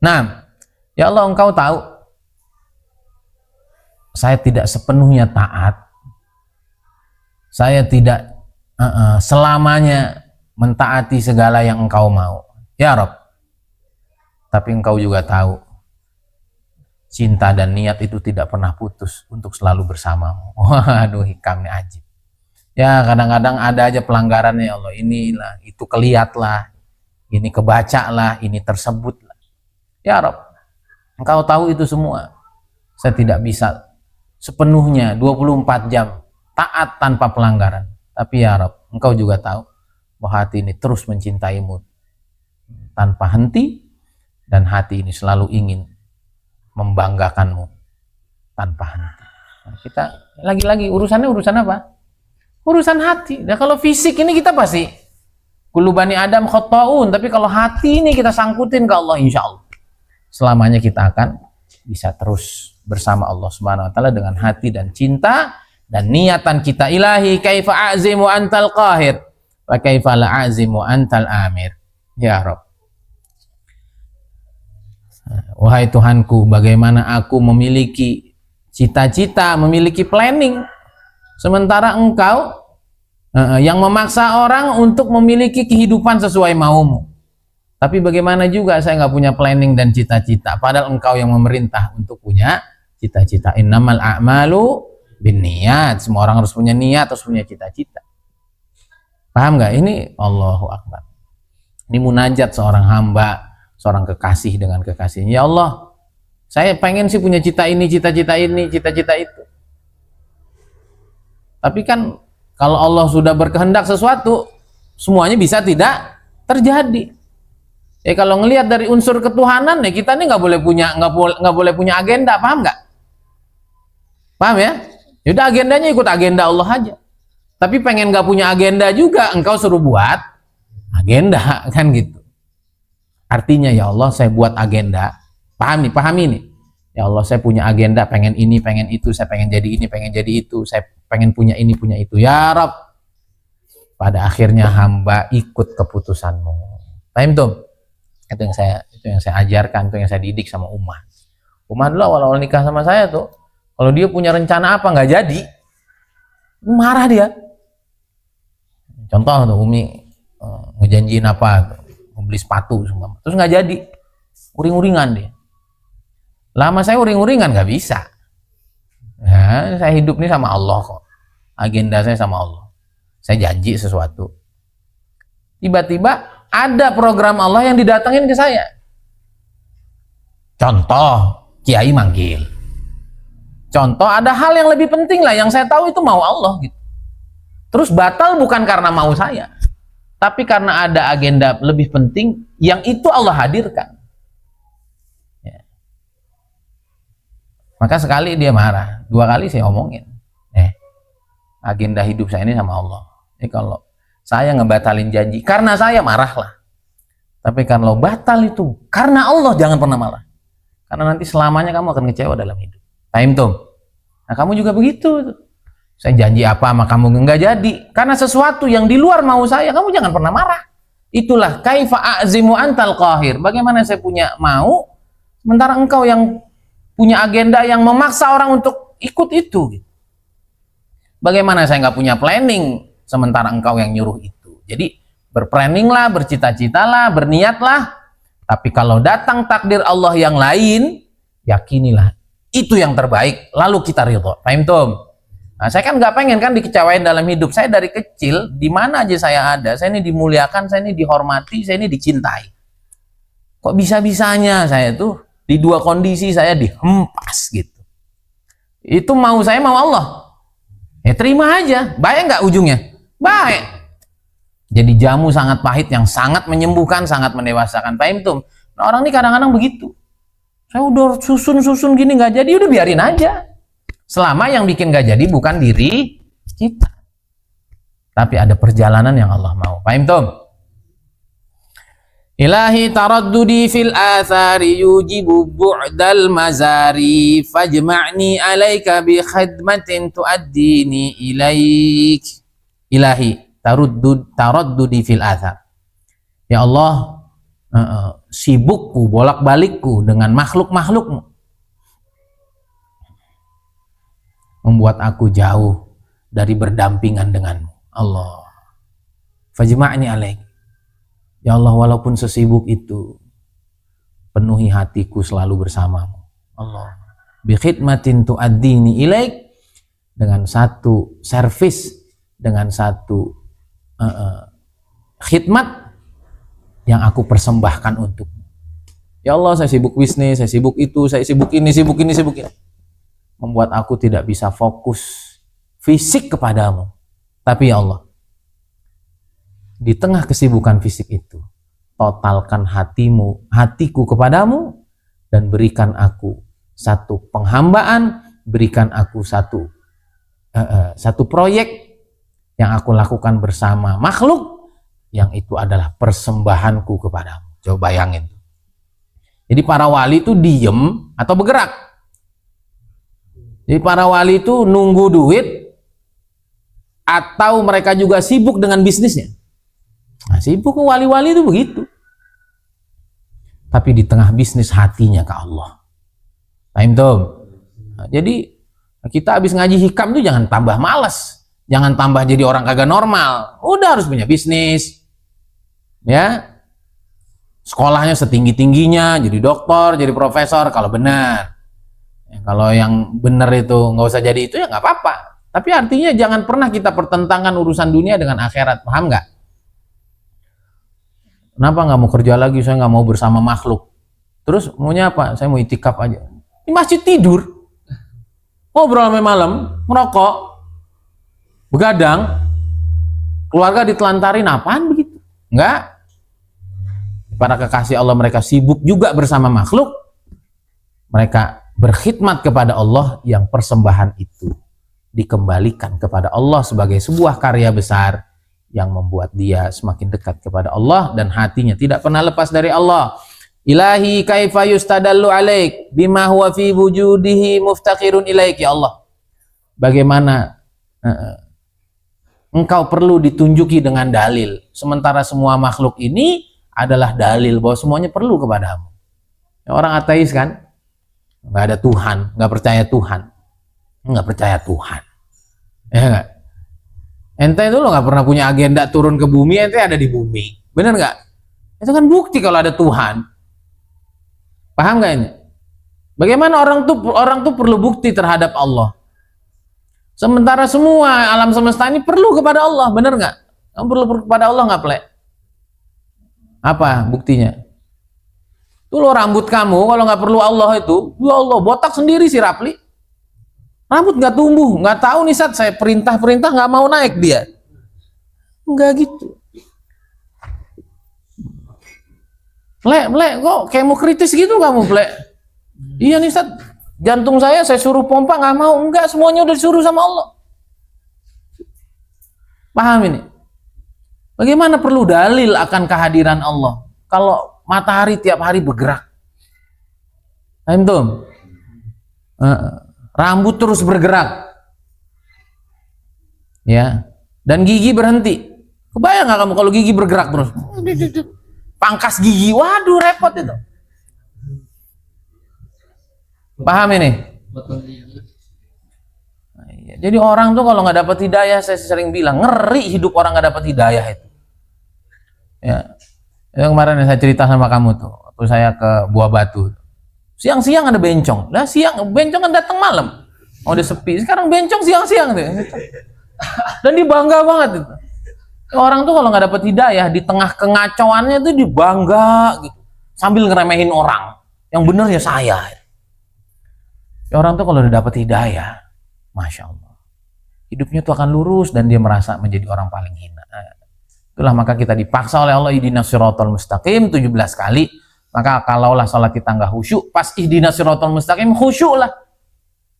Nah, ya Allah, Engkau tahu saya tidak sepenuhnya taat, saya tidak selamanya mentaati segala yang Engkau mau, ya Rabb. Tapi Engkau juga tahu cinta dan niat itu tidak pernah putus untuk selalu bersamamu. Waduh, hikamnya ajib. Ya, kadang-kadang ada aja pelanggarannya, ya Allah. Inilah, itu kelihatlah, ini kebacalah, ini tersebutlah. Ya Rabb, Engkau tahu itu semua. Saya tidak bisa sepenuhnya 24 jam taat tanpa pelanggaran. Tapi ya Rabb, Engkau juga tahu bahwa hati ini terus mencintaimu tanpa henti, dan hati ini selalu ingin membanggakanmu tanpa henti. Nah, kita lagi-lagi urusannya urusan apa? Urusan hati. Nah, kalau fisik ini kita pasti kullu bani Adam khata'un, tapi kalau hati ini kita sangkutin ke Allah, insya Allah selamanya kita akan bisa terus bersama Allah Subhanahu wa taala dengan hati dan cinta dan niatan kita. Ilahi kaifa a'zimu antal qahir wa kaifa la a'zimu antal amir. Ya Rabb, wahai Tuhanku, bagaimana aku memiliki cita-cita, memiliki planning, sementara Engkau yang memaksa orang untuk memiliki kehidupan sesuai maumu. Tapi bagaimana juga saya nggak punya planning dan cita-cita, padahal Engkau yang memerintah untuk punya cita-cita. Innamal a'malu binniyat. Semua orang harus punya niat, harus punya cita-cita. Paham nggak? Ini Allahu Akbar. Ini munajat seorang hamba, seorang kekasih dengan kekasihnya. Ya Allah, saya pengen sih punya cita ini, cita-cita ini, cita-cita itu. Tapi kan kalau Allah sudah berkehendak sesuatu, semuanya bisa tidak terjadi. Ya kalau ngelihat dari unsur ketuhanan, ya kita ini nggak boleh punya agenda, paham nggak? Paham ya? Yaudah, agendanya ikut agenda Allah aja. Tapi pengen nggak punya agenda juga, Engkau suruh buat agenda, kan gitu. Artinya, ya Allah, saya buat agenda, pahami nih. Ya Allah, saya punya agenda, pengen ini, pengen itu, saya pengen jadi ini, pengen jadi itu, saya pengen punya ini, punya itu. Ya Rabb, pada akhirnya hamba ikut keputusanmu. Paham tuh? Itu yang saya ajarkan, itu yang saya didik sama Umar. Umar dulu awal-awal nikah sama saya tuh, kalau dia punya rencana apa nggak jadi, marah dia. Contoh tuh, Umi ngejanjiin apa tuh, mau beli sepatu semua, terus nggak jadi, uring-uringan dia. Lama saya uring-uringan nggak bisa. Ya, saya hidup nih sama Allah kok, agenda saya sama Allah. Saya janji sesuatu, tiba-tiba ada program Allah yang didatengin ke saya. Contoh, kiai manggil. Contoh, ada hal yang lebih penting lah, yang saya tahu itu mau Allah gitu. Terus batal bukan karena mau saya, tapi karena ada agenda lebih penting yang itu Allah hadirkan. Ya. Maka sekali dia marah, 2 kali saya omongin, agenda hidup saya ini sama Allah. Kalau saya ngebatalin janji karena saya, marahlah. Tapi kalau batal itu karena Allah, jangan pernah marah. Karena nanti selamanya kamu akan kecewa dalam hidup. Paham tuh? Nah, kamu juga begitu. Saya janji apa sama kamu nggak jadi karena sesuatu yang di luar mau saya, kamu jangan pernah marah. Itulah kaifa a'zimu antal qahir. Bagaimana saya punya mau, sementara engkau yang punya agenda yang memaksa orang untuk ikut itu. Bagaimana saya nggak punya planning, sementara engkau yang nyuruh itu. Jadi berplanninglah, bercita-citalah, berniatlah. Tapi kalau datang takdir Allah yang lain, yakinilah itu yang terbaik, lalu kita ridho. Paham tuh? Nah, saya kan nggak pengen kan dikecewain dalam hidup. Saya dari kecil, di mana aja saya ada, saya ini dimuliakan, saya ini dihormati, saya ini dicintai. Kok bisa-bisanya saya tuh di 2 kondisi saya dihempas gitu. Itu mau saya, mau Allah. Ya terima aja. Baik nggak ujungnya? Baik. Jadi jamu sangat pahit yang sangat menyembuhkan, sangat mendewasakan. Paham tuh? Nah, orang ini kadang-kadang begitu. Saya udah susun gini nggak jadi, udah biarin aja. Selama yang bikin nggak jadi bukan diri kita, tapi ada perjalanan yang Allah mau. Paham tuh? Ilahi taraddudi fil athari yujibu bu'dal mazari fajma'ni alaika bi khidmatin tuaddini ilaik. ilahi taraddudi fil athar. Ya Allah, sibukku, bolak-balikku dengan makhluk-makhlukmu membuat aku jauh dari berdampingan denganmu. Allah, fajma'ni alaik. Ya Allah, walaupun sesibuk itu, penuhi hatiku selalu bersamamu. Allah, bi khidmatin tu'addini ilaik, dengan satu servis, dengan satu khidmat yang aku persembahkan untukmu. Ya Allah, saya sibuk bisnis, saya sibuk itu, saya sibuk ini, sibuk ini, sibuk ini, membuat aku tidak bisa fokus fisik kepadamu. Tapi ya Allah, di tengah kesibukan fisik itu, totalkan hatiku kepadamu, dan berikan aku satu penghambaan, berikan aku satu proyek yang aku lakukan bersama makhluk, yang itu adalah persembahanku kepadamu. Coba bayangin. Jadi para wali itu diem atau bergerak. Jadi para wali itu nunggu duit, atau mereka juga sibuk dengan bisnisnya. Nah, sibuk wali-wali itu begitu. Tapi di tengah bisnis hatinya ke Allah. Paham tuh? Nah, jadi kita habis ngaji hikam tuh jangan tambah malas, jangan tambah jadi orang kagak normal. Udah harus punya bisnis, ya. Sekolahnya setinggi-tingginya, jadi dokter, jadi profesor kalau benar. Ya, kalau yang benar itu nggak usah jadi itu ya nggak apa-apa. Tapi artinya jangan pernah kita pertentangkan urusan dunia dengan akhirat, paham nggak? Kenapa nggak mau kerja lagi? Saya nggak mau bersama makhluk. Terus maunya apa? Saya mau itikaf aja. Di masjid tidur, ngobrol sampai malam, merokok, begadang, keluarga ditelantarin, apaan begitu? Enggak. Para kekasih Allah mereka sibuk juga bersama makhluk, mereka berkhidmat kepada Allah, yang persembahan itu dikembalikan kepada Allah sebagai sebuah karya besar yang membuat dia semakin dekat kepada Allah dan hatinya tidak pernah lepas dari Allah. Ilahi kaifa yustadallu alaik bima huwa fi wujudihi muftaqirun ilaik. Ya Allah, bagaimana engkau perlu ditunjuki dengan dalil, sementara semua makhluk ini adalah dalil bahwa semuanya perlu kepadamu. Ya, orang ateis kan, nggak ada Tuhan, nggak percaya Tuhan, nggak percaya Tuhan, ya nggak? Ente itu lo nggak pernah punya agenda turun ke bumi, ente ada di bumi, bener nggak? Itu kan bukti kalau ada Tuhan. Paham nggak ini? Bagaimana orang tuh perlu bukti terhadap Allah, sementara semua alam semesta ini perlu kepada Allah, bener nggak? Kamu perlu kepada Allah nggak, Plek? Apa buktinya? Tuh lo rambut kamu kalau nggak perlu Allah itu, ya Allah, botak sendiri si Rapli. Rambut nggak tumbuh, nggak tahu nih saat saya perintah nggak mau naik dia. Nggak gitu. Plek, kok kayak mau kritis gitu kamu, Plek? Iya nih saat jantung saya suruh pompa nggak mau, enggak, semuanya udah disuruh sama Allah. Paham ini? Bagaimana perlu dalil akan kehadiran Allah kalau matahari tiap hari bergerak? Paham tuh? Rambut terus bergerak, ya, dan gigi berhenti. Kebayang nggak kamu kalau gigi bergerak terus? Pangkas gigi, waduh repot itu. Paham ini? Jadi orang tuh kalau nggak dapat hidayah, saya sering bilang ngeri hidup orang nggak dapat hidayah itu. Ya, yang kemarin saya cerita sama kamu tuh, waktu saya ke Buah Batu, siang-siang ada bencong. Lah siang bencong kan datang malam, mau udah sepi. Sekarang bencong siang-siang tuh, dan dia bangga banget itu. Orang tuh kalau nggak dapat hidayah, di tengah kengacauannya tuh dibangga gitu, sambil ngeremehin orang. Yang bener ya saya. Ya, orang tuh kalau udah dapat hidayah, masya Allah, hidupnya tuh akan lurus dan dia merasa menjadi orang paling hina. Itulah maka kita dipaksa oleh Allah, ihdinas siratal mustaqim 17 kali. Maka kalaulah salat kita nggak khusyuk, pas ihdinas siratal mustaqim khusyuklah,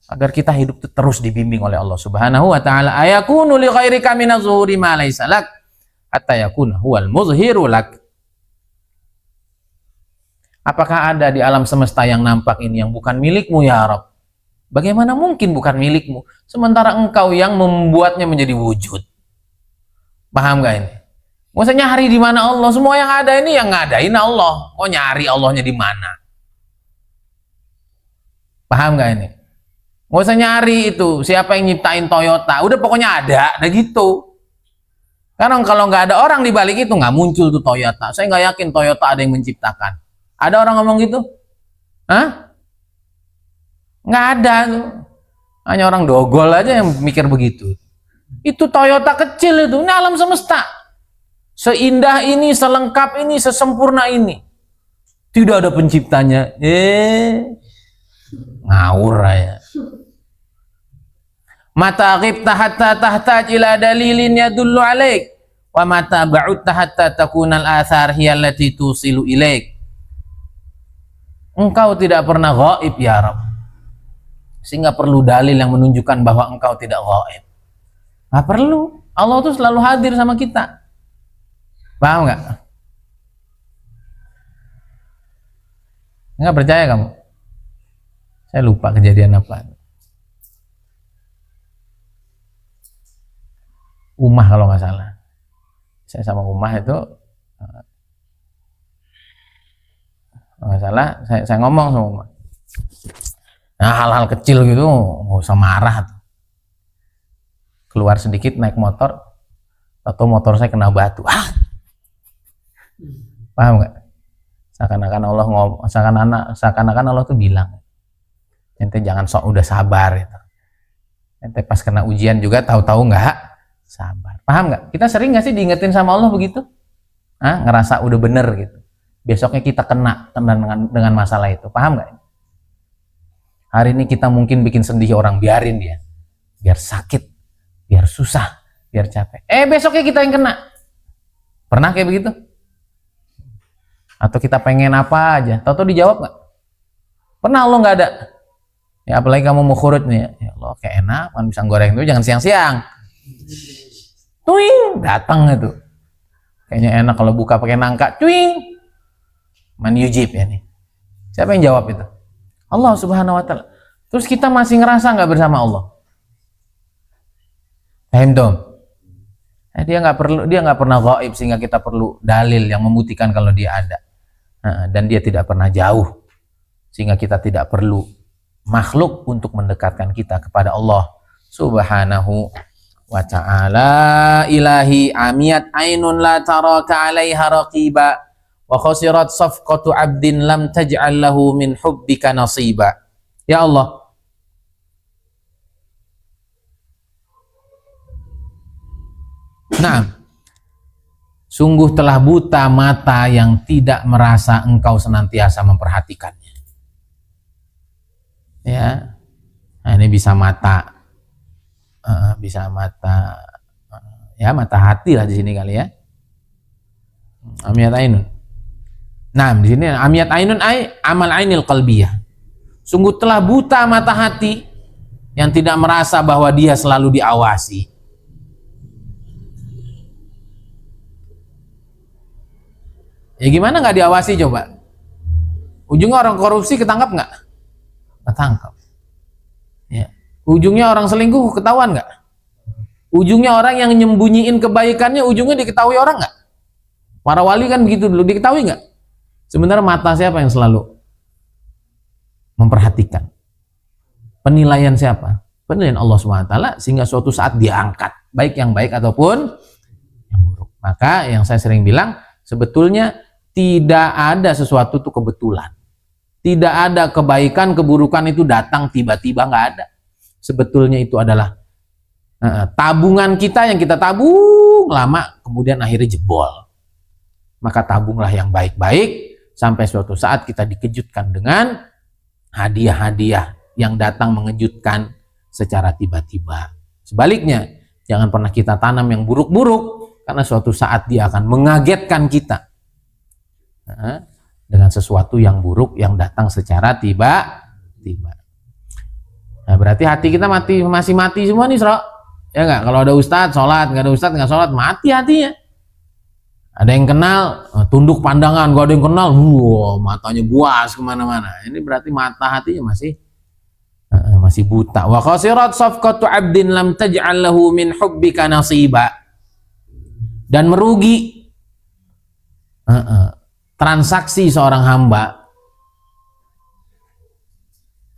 agar kita hidup terus dibimbing oleh Allah Subhanahu wa taala. Ayakunu li ghairika minaz zuhuri ma laysa lak hatta yakuna huwal muzhiru lak. Apakah ada di alam semesta yang nampak ini yang bukan milikmu ya Rabb? Bagaimana mungkin bukan milikmu sementara engkau yang membuatnya menjadi wujud? Paham gak ini? Nggak usah nyari di mana Allah. Semua yang ada ini yang ngadain Allah. Kok nyari Allahnya di mana? Paham gak ini? Nggak usah nyari itu siapa yang nyiptain Toyota. Udah pokoknya ada gitu. Karena kalau nggak ada orang di balik itu nggak muncul tuh Toyota. Saya nggak yakin Toyota ada yang menciptakan. Ada orang ngomong gitu? Hah? Nggak ada tuh. Hanya orang dogol aja yang mikir begitu. Itu Toyota kecil itu. Ini alam semesta. Seindah ini, selengkap ini, sesempurna ini. Tidak ada penciptanya. Ngawur aja. Mata ghibta hatta tahtaj ila dalilin yadullu alaik. Wa mata ba'udta hatta takunal athar hiya allati tusilu ilaik. Engkau tidak pernah ghaib ya Rabb. Sehingga perlu dalil yang menunjukkan bahwa engkau tidak ghaib. Nggak perlu. Allah tuh selalu hadir sama kita. Paham nggak? Nggak percaya kamu? Saya lupa kejadian apa. Umah kalau nggak salah. Saya sama Umah itu nggak salah. Saya ngomong sama Umah. Nah, hal-hal kecil gitu nggak usah marah. Keluar sedikit naik motor, atau motor saya kena batu. Paham nggak? Seakan-akan Allah seakan-akan Allah tuh bilang, ente jangan sok udah sabar gitu. Ente pas kena ujian juga tahu-tahu nggak sabar. Paham nggak? Kita sering nggak sih diingetin sama Allah begitu? Ngerasa udah bener gitu. Besoknya kita kena dengan masalah itu. Paham nggak? Hari ini kita mungkin bikin sedih orang, biarin dia. Biar sakit, biar susah, biar capek. Besoknya kita yang kena. Pernah kayak begitu? Atau kita pengen apa aja, tahu-tahu dijawab nggak? Pernah Allah nggak ada? Ya apalagi kamu mau khurut nih, ya Allah kayak enak, kan pisang goreng itu jangan siang-siang. Tuing, datang itu. Kayaknya enak kalau buka pakai nangka, tuing. Man yujib ya nih. Siapa yang jawab itu? Allah Subhanahu wa Ta'ala. Terus kita masih ngerasa nggak bersama Allah? Paham dong? Dia nggak pernah gaib sehingga kita perlu dalil yang membuktikan kalau dia ada. Dan dia tidak pernah jauh sehingga kita tidak perlu makhluk untuk mendekatkan kita kepada Allah Subhanahu wa Ta'ala. Ilahi amiyat ainun la taraka 'alaiha raqiba wa khasirat safqatu 'abdin lam taj'al lahu min hubbika nasiba. Ya Allah, nah, sungguh telah buta mata yang tidak merasa engkau senantiasa memperhatikannya. Ya, nah, ini bisa mata, ya mata hati lah di sini kali ya. Amiyat ainun. Nah, di sini amiyat ainun amal ainil qalbiyah. Sungguh telah buta mata hati yang tidak merasa bahwa dia selalu diawasi. Ya gimana nggak diawasi coba? Ujungnya orang korupsi ketangkap nggak? Ketangkap. Ya. Ujungnya orang selingkuh ketahuan nggak? Ujungnya orang yang nyembunyiin kebaikannya, ujungnya diketahui orang nggak? Para wali kan begitu dulu, diketahui nggak? Sebenarnya mata siapa yang selalu memperhatikan? Penilaian siapa? Penilaian Allah SWT, sehingga suatu saat dia angkat, baik yang baik ataupun yang buruk. Maka yang saya sering bilang, sebetulnya tidak ada sesuatu itu kebetulan. Tidak ada kebaikan, keburukan itu datang tiba-tiba, nggak ada. Sebetulnya itu adalah tabungan kita yang kita tabung lama, kemudian akhirnya jebol. Maka tabunglah yang baik-baik, sampai suatu saat kita dikejutkan dengan hadiah-hadiah yang datang mengejutkan secara tiba-tiba. Sebaliknya, jangan pernah kita tanam yang buruk-buruk, karena suatu saat dia akan mengagetkan kita dengan sesuatu yang buruk yang datang secara tiba-tiba. Nah, berarti hati kita masih mati semua nih, Sro. Ya nggak? Kalau ada ustadz sholat, nggak ada ustadz nggak sholat, mati hatinya. Ada yang kenal, tunduk pandangan, gak ada yang kenal, matanya buas kemana-mana. Ini berarti mata hatinya masih buta. Wa khasirat safqatu 'abdin lam taj'al lahu min hubbika nasiba. dan merugi. Transaksi seorang hamba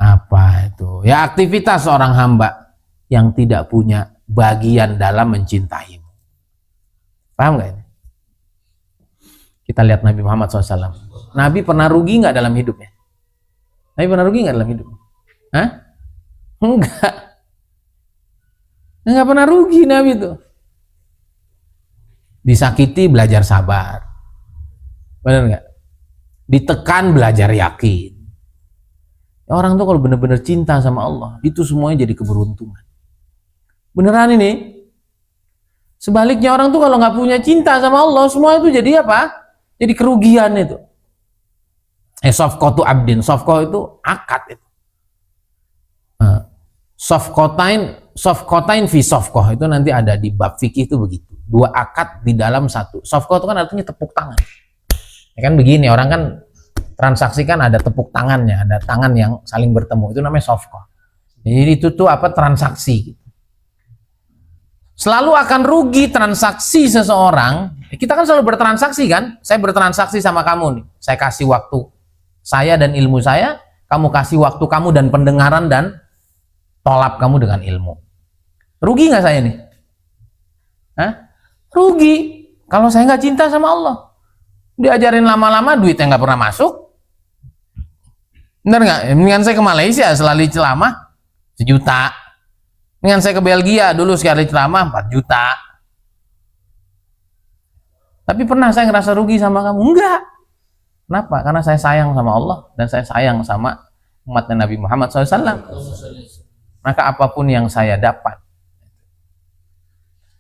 apa itu? Ya aktivitas seorang hamba yang tidak punya bagian dalam mencintaimu. Paham nggak ini? Kita lihat Nabi Muhammad SAW. Nabi pernah rugi nggak dalam hidupnya? Nabi pernah rugi nggak dalam hidupnya? Hah? Enggak pernah rugi Nabi itu. Disakiti belajar sabar. Benar nggak? Ditekan belajar yakin. Orang tuh kalau benar-benar cinta sama Allah, itu semuanya jadi keberuntungan. Beneran ini. Sebaliknya orang tuh kalau nggak punya cinta sama Allah, semua itu jadi apa? Jadi kerugian itu. Sofqatu abdin, sofqah itu akad itu. Sofqatain fi sofqah itu nanti ada di bab fikih itu begitu. Dua akad di dalam satu. Sofqah itu kan artinya tepuk tangan. Ya kan begini, orang kan transaksi kan ada tepuk tangannya, ada tangan yang saling bertemu, itu namanya sofqah. Jadi itu tuh apa, transaksi. Selalu akan rugi transaksi seseorang. Kita kan selalu bertransaksi kan, saya bertransaksi sama kamu nih, saya kasih waktu saya dan ilmu saya, kamu kasih waktu kamu dan pendengaran dan tolap kamu dengan ilmu. Rugi nggak saya nih? Hah? Rugi kalau saya nggak cinta sama Allah. Diajarin lama-lama duitnya nggak pernah masuk. Bener nggak? Mendingan saya ke Malaysia selalu ceramah 1 juta. Mendingan saya ke Belgia dulu sekali ceramah 4 juta. Tapi pernah saya ngerasa rugi sama kamu? Enggak. Kenapa? Karena saya sayang sama Allah dan saya sayang sama umatnya Nabi Muhammad SAW. Maka apapun yang saya dapat.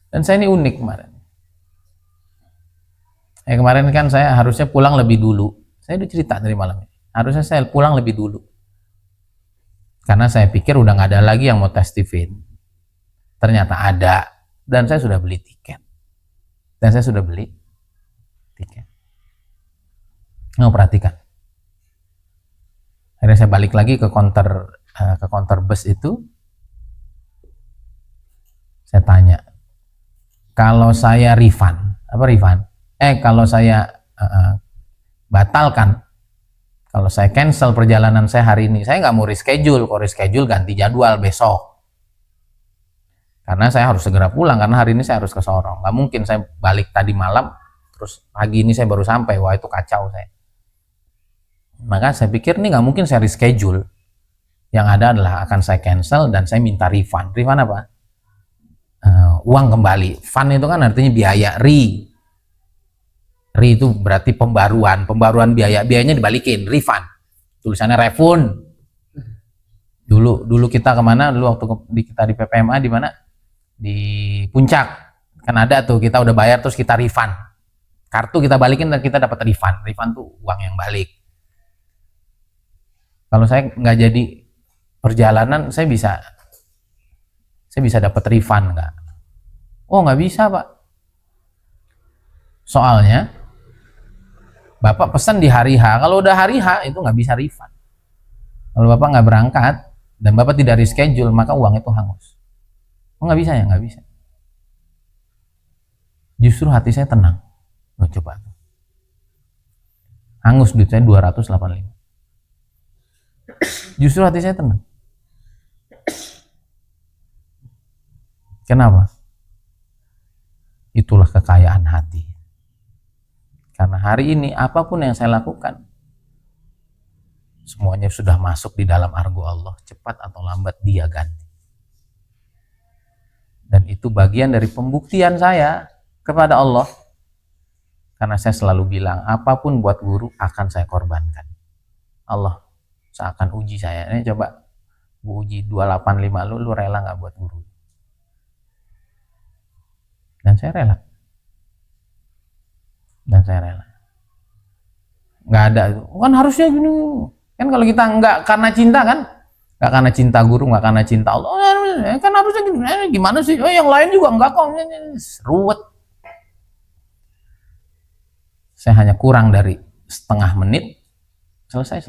Dan saya ini unik kemarin. Kemarin kan saya harusnya pulang lebih dulu. Saya udah cerita dari malam ini. Harusnya saya pulang lebih dulu. Karena saya pikir udah nggak ada lagi yang mau tes TV. Ternyata ada. Dan saya sudah beli tiket. Nggak perhatikan. Akhirnya saya balik lagi ke counter bus itu. Saya tanya. Kalau saya refund. Apa refund? Kalau saya batalkan, kalau saya cancel perjalanan saya hari ini, saya nggak mau reschedule. Kalau reschedule ganti jadwal besok. Karena saya harus segera pulang, karena hari ini saya harus ke Sorong. Nggak mungkin saya balik tadi malam, terus pagi ini saya baru sampai. Wah, itu kacau saya. Maka saya pikir ini nggak mungkin saya reschedule. Yang ada adalah akan saya cancel dan saya minta refund. Refund apa? Uang kembali. Fund itu kan artinya biaya. Ri itu berarti pembaruan biayanya dibalikin, refund. Tulisannya refund. Dulu kita kemana? Dulu waktu kita di PPMA di mana? Di Puncak. Kan ada tuh, kita udah bayar terus kita refund. Kartu kita balikin dan kita dapat refund. Refund tuh uang yang balik. Kalau saya nggak jadi perjalanan, saya bisa dapat refund nggak? Oh, nggak bisa, Pak. Soalnya Bapak pesan di hari H, kalau udah hari H itu nggak bisa refund. Kalau Bapak nggak berangkat dan Bapak tidak reschedule, maka uang itu hangus. Oh, nggak bisa ya? Nggak bisa. Justru hati saya tenang. Oh, coba. Hangus duit saya 285. Justru hati saya tenang. Kenapa? Itulah kekayaan hati. Karena hari ini apapun yang saya lakukan, semuanya sudah masuk di dalam argo Allah. Cepat atau lambat dia ganti. Dan itu bagian dari pembuktian saya kepada Allah. Karena saya selalu bilang, apapun buat guru akan saya korbankan. Allah seakan uji saya. Ini coba gua uji 285 lu rela nggak buat guru? Dan saya rela. Nggak ada, kan harusnya gini. Kan kalau kita nggak karena cinta kan, nggak karena cinta guru, nggak karena cinta Allah, kan harusnya gini. Gimana sih? Yang lain juga nggak kok. Ruwet. Saya hanya kurang dari setengah menit, selesai.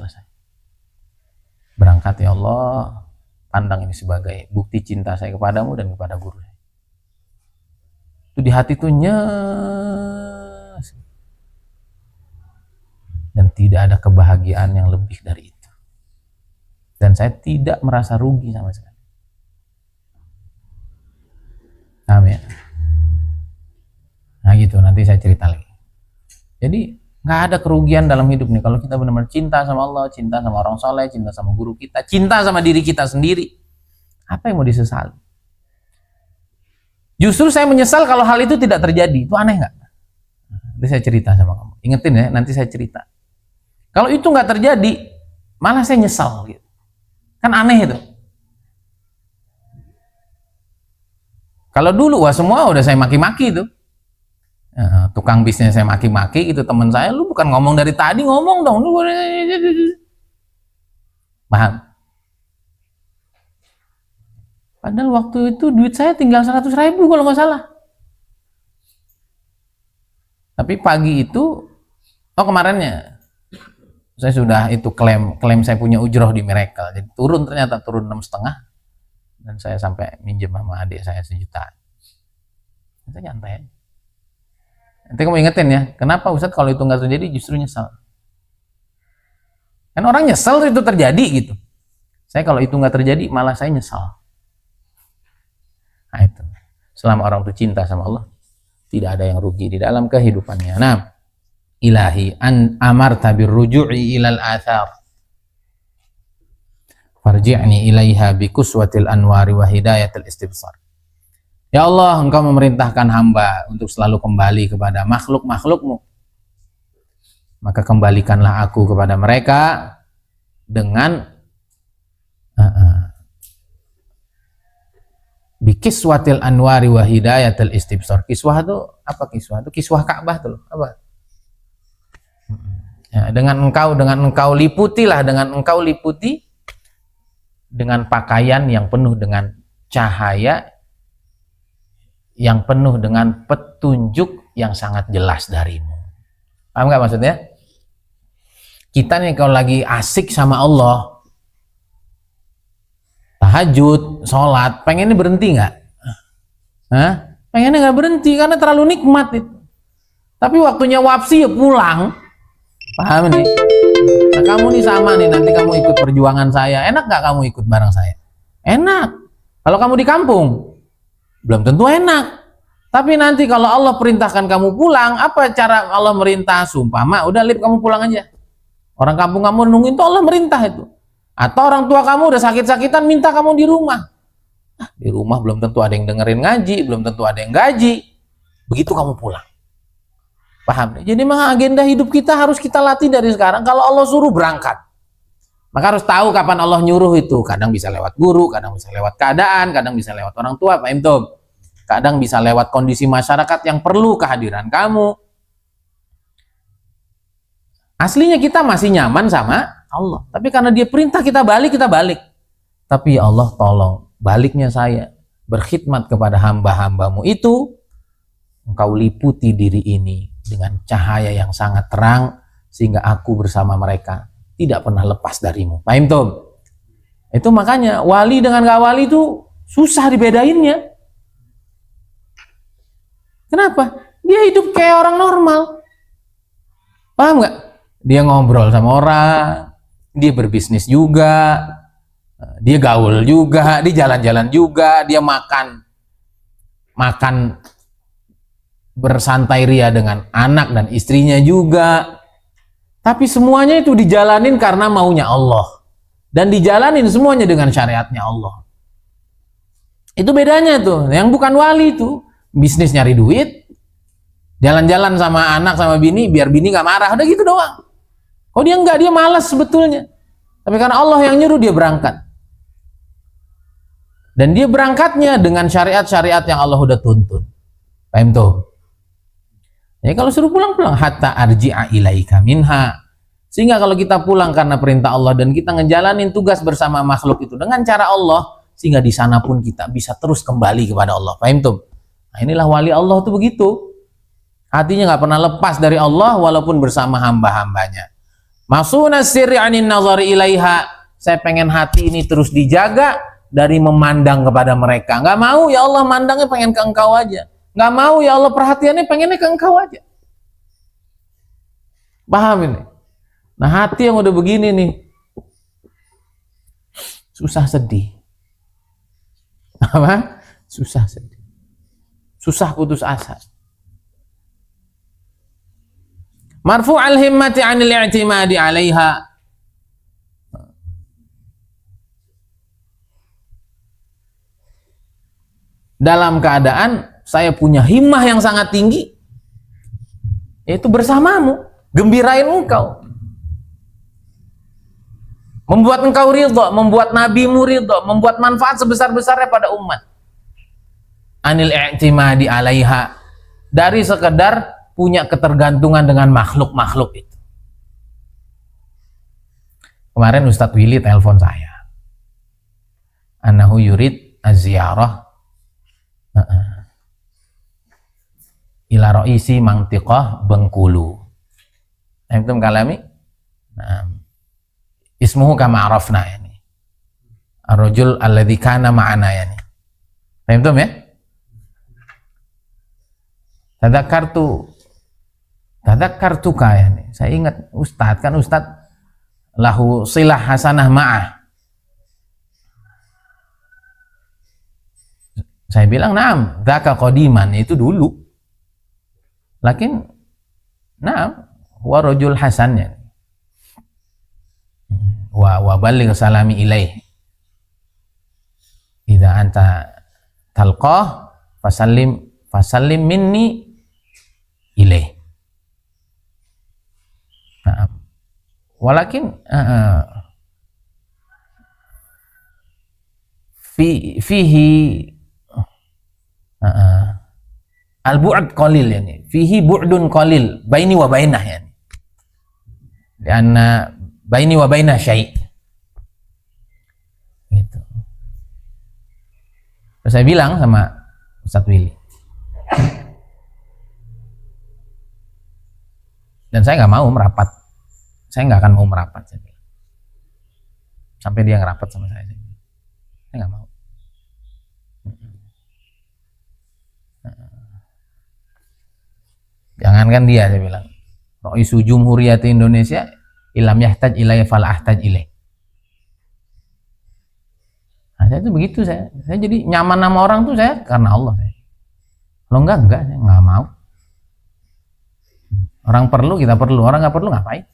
Berangkat ya Allah, pandang ini sebagai bukti cinta saya kepadamu dan kepada guru. Itu di hati tuh nyes. Dan tidak ada kebahagiaan yang lebih dari itu. Dan saya tidak merasa rugi sama sekali. Amin. Nah gitu, nanti saya cerita lagi. Jadi nggak ada kerugian dalam hidup nih kalau kita benar-benar cinta sama Allah, cinta sama orang soleh, cinta sama guru kita, cinta sama diri kita sendiri. Apa yang mau disesali? Justru saya menyesal kalau hal itu tidak terjadi. Itu aneh nggak? Nanti saya cerita sama kamu. Ingetin ya, nanti saya cerita. Kalau itu nggak terjadi, malah saya nyesal. Gitu. Kan aneh itu. Kalau dulu, wah semua udah saya maki-maki itu. Tukang bisnis saya maki-maki gitu, teman saya, lu bukan ngomong dari tadi, ngomong dong. Paham? Padahal waktu itu duit saya tinggal 100.000 kalau nggak salah. Tapi pagi itu, kemarinnya, saya sudah itu klaim saya punya ujroh di Miracle. Jadi ternyata turun 6,5. Dan saya sampai minjem sama adik saya 1 juta. Itu nyantai aja. Nanti kamu ingetin ya, kenapa Ustadz kalau itu nggak terjadi justru nyesal? Kan orang nyesel itu terjadi gitu. Saya kalau itu nggak terjadi malah saya nyesal. Nah itu, selama orang itu cinta sama Allah, tidak ada yang rugi di dalam kehidupannya. Nah, ilahi an amarta birruju'i ilal athar farji'ni ilaiha bikuswatil anwari wa hidayatil istibsar. Ya Allah, Engkau memerintahkan hamba untuk selalu kembali kepada makhluk-makhlukmu. Maka kembalikanlah aku kepada mereka dengan bikiswatil anwari wa hidayatil istibsar. Kiswah itu apa kiswah? Itu kiswah Ka'bah tuh. Apa? Ya, dengan engkau liputi dengan pakaian yang penuh dengan cahaya, yang penuh dengan petunjuk yang sangat jelas darimu. Paham nggak maksudnya? Kita nih kalau lagi asik sama Allah, tahajud, sholat, pengennya berhenti nggak? Pengennya nggak berhenti karena terlalu nikmat itu. Tapi waktunya wapsi ya pulang. Paham nih? Nah kamu nih sama nih, nanti kamu ikut perjuangan saya. Enak nggak kamu ikut bareng saya? Enak. Kalau kamu di kampung, belum tentu enak. Tapi nanti kalau Allah perintahkan kamu pulang, apa cara Allah merintah? Sumpama, udah Lip kamu pulang aja. Orang kampung kamu nungguin tuh Allah merintah itu. Atau orang tua kamu udah sakit-sakitan minta kamu di rumah. Di rumah belum tentu ada yang dengerin ngaji, belum tentu ada yang gaji. Begitu kamu pulang. Paham? Jadi memang agenda hidup kita harus kita latih dari sekarang. Kalau Allah suruh berangkat, maka harus tahu kapan Allah nyuruh itu. Kadang bisa lewat guru, kadang bisa lewat keadaan, kadang bisa lewat orang tua, Pak Imtum. Kadang bisa lewat kondisi masyarakat yang perlu kehadiran kamu. Aslinya kita masih nyaman sama Allah. Tapi karena dia perintah kita balik, kita balik. Tapi ya Allah tolong, baliknya saya berkhidmat kepada hamba-hambamu itu, Engkau liputi diri ini dengan cahaya yang sangat terang, sehingga aku bersama mereka tidak pernah lepas darimu. Paham Tom? Itu makanya wali dengan gak wali itu susah dibedainnya. Kenapa? Dia hidup kayak orang normal. Paham nggak? Dia ngobrol sama orang, dia berbisnis juga, dia gaul juga, dia jalan-jalan juga, dia makan bersantai ria dengan anak dan istrinya juga. Tapi semuanya itu dijalanin karena maunya Allah. Dan dijalanin semuanya dengan syariatnya Allah. Itu bedanya tuh. Yang bukan wali itu bisnis nyari duit, jalan-jalan sama anak sama bini biar bini gak marah, udah gitu doang. Oh dia enggak, dia malas sebetulnya. Tapi karena Allah yang nyuruh dia berangkat. Dan dia berangkatnya dengan syariat-syariat yang Allah udah tuntun. Paham tuh? Ya kalau suruh pulang-pulang hatta arji'a ilaika minha. Sehingga kalau kita pulang karena perintah Allah dan kita ngejalanin tugas bersama makhluk itu dengan cara Allah, sehingga di sana pun kita bisa terus kembali kepada Allah. Paham tuh? Nah, inilah wali Allah tuh begitu. Hatinya nggak pernah lepas dari Allah walaupun bersama hamba-hambanya. Masuna sirri anin nazari ilaiha. Saya pengen hati ini terus dijaga dari memandang kepada mereka. Nggak mau ya Allah mandangnya pengen ke engkau aja. Nggak mau ya Allah, perhatiannya pengennya ke engkau aja. Paham ini? Nah hati yang udah begini nih, susah sedih. Apa? Susah sedih. Susah putus asa. Marfu'al himmati 'anil i'timadi 'alaiha. Dalam keadaan saya punya himmah yang sangat tinggi, yaitu bersamamu, gembirain engkau, membuat engkau ridho, membuat nabimu ridho, membuat manfaat sebesar-besarnya pada umat. Anil i'timadi 'alaiha, dari sekedar punya ketergantungan dengan makhluk-makhluk itu. Kemarin Ustadz Willy telepon saya, anahu yurid az-ziyarah ila raisi Mangtiqah Bengkulu. Antum kalami? Nah, ismuhu kama arafna yani. Ar-rajul alladzi kana ma'ana yani. Antum ya? Tadzakartuka yani. Saya ingat Ustadz, kan Ustadz lahu silah hasanah ma'ah. Saya bilang, "Na'am, dzaka qadiman," itu dulu. Lakin na'am, huwa rajul hasannya. Wa balligh salami ilaih. Idza anta talqah fasallim minni ilaih. Na'am. Walakin fihi al-bu'd qalil yani, fihi bu'dun qalil baini wa bainah yani, karena baini wa bainah syai' gitu. Terus saya bilang sama Ustadz Willy, dan saya nggak mau merapat, saya nggak akan mau merapat, saya bilang. Sampai dia ngerapat sama saya nggak mau. Jangankan dia, saya bilang, Ra'isu Jumhuriyat Indonesia ilam yahtaj ilaihi fal ahtaj ilaih. Nah, saya itu begitu, saya jadi nyaman sama orang tuh saya karena Allah. Kalau enggak, saya nggak mau. Orang perlu, kita perlu. Orang nggak perlu, ngapain?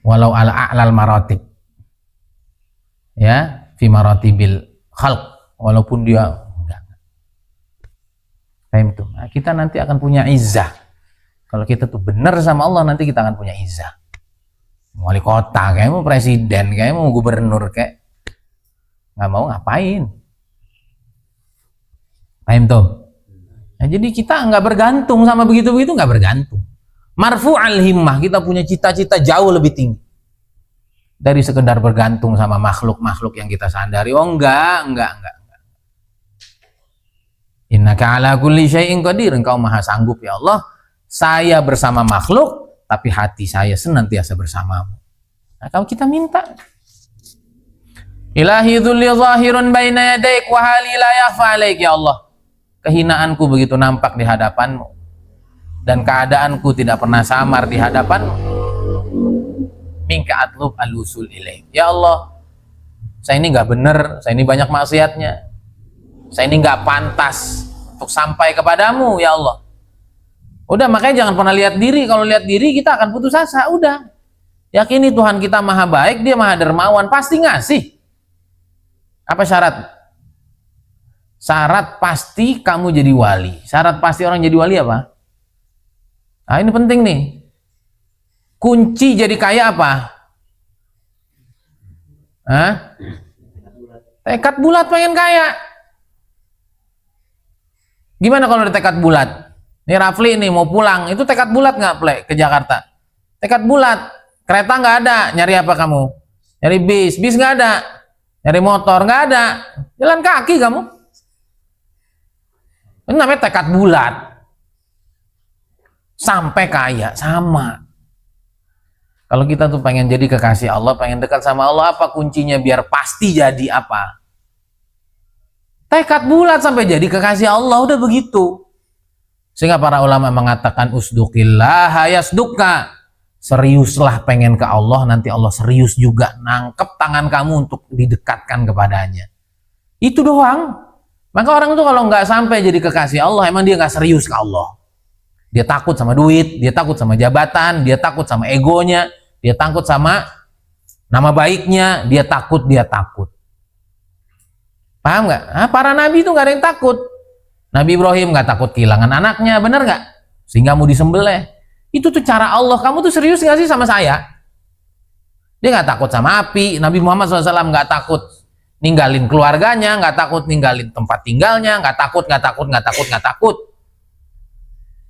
Walau ala a'lal maratib, ya, fi maratibil khalq, walaupun dia nah, kita nanti akan punya izzah. Kalau kita tuh benar sama Allah, nanti kita akan punya izzah. Wali kota, kayak mau presiden, kayak mau gubernur, kayak nggak mau ngapain. Paham tuh? Nah, jadi kita nggak bergantung sama begitu-begitu, nggak bergantung. Marfu'al himmah, kita punya cita-cita jauh lebih tinggi dari sekedar bergantung sama makhluk-makhluk yang kita sandari. Oh enggak. Innaka ala kulli syai'in qadir, engkau maha sanggup ya Allah. Saya bersama makhluk, tapi hati saya senantiasa bersamamu. Nah, kalau kita minta, Ilahi dhulli zahirun baina yadaik wa hali la yakhfa alaik, ya Allah, kehinaanku begitu nampak di hadapanmu dan keadaanku tidak pernah samar di hadapanmu. Minka atlub al-usul ilaik, ya Allah, saya ini nggak benar, saya ini banyak maksiatnya, saya ini nggak pantas untuk sampai kepadamu ya Allah. Udah, makanya jangan pernah lihat diri. Kalau lihat diri kita akan putus asa. Udah, yakini Tuhan kita maha baik, dia maha dermawan, pasti ngasih. Apa syarat? Syarat pasti kamu jadi wali. Syarat pasti orang jadi wali apa? Nah, ini penting nih. Kunci jadi kaya apa? Hah? Tekad bulat pengen kaya. Gimana kalau ada tekad bulat? Nih Rafli nih mau pulang, itu tekad bulat nggak, Ple, ke Jakarta? Tekad bulat. Kereta nggak ada, nyari apa kamu? Nyari bis nggak ada. Nyari motor nggak ada. Jalan kaki kamu. Ini namanya tekad bulat. Sampai kaya, sama. Kalau kita tuh pengen jadi kekasih Allah, pengen dekat sama Allah, apa kuncinya biar pasti jadi apa? Tekad bulat sampai jadi kekasih Allah, udah begitu. Sehingga para ulama mengatakan usdukillah yasdukka. Seriuslah pengen ke Allah, nanti Allah serius juga nangkep tangan kamu untuk didekatkan kepadanya. Itu doang. Maka orang itu kalau nggak sampai jadi kekasih Allah, emang dia nggak serius ke Allah. Dia takut sama duit, dia takut sama jabatan, dia takut sama egonya, dia takut sama nama baiknya, dia takut. Paham nggak? Nah, para nabi itu nggak ada yang takut. Nabi Ibrahim nggak takut kehilangan anaknya, bener nggak? Sehingga mau disembelih. Itu tuh cara Allah. Kamu tuh serius nggak sih sama saya? Dia nggak takut sama api. Nabi Muhammad SAW nggak takut ninggalin keluarganya, nggak takut ninggalin tempat tinggalnya, nggak takut.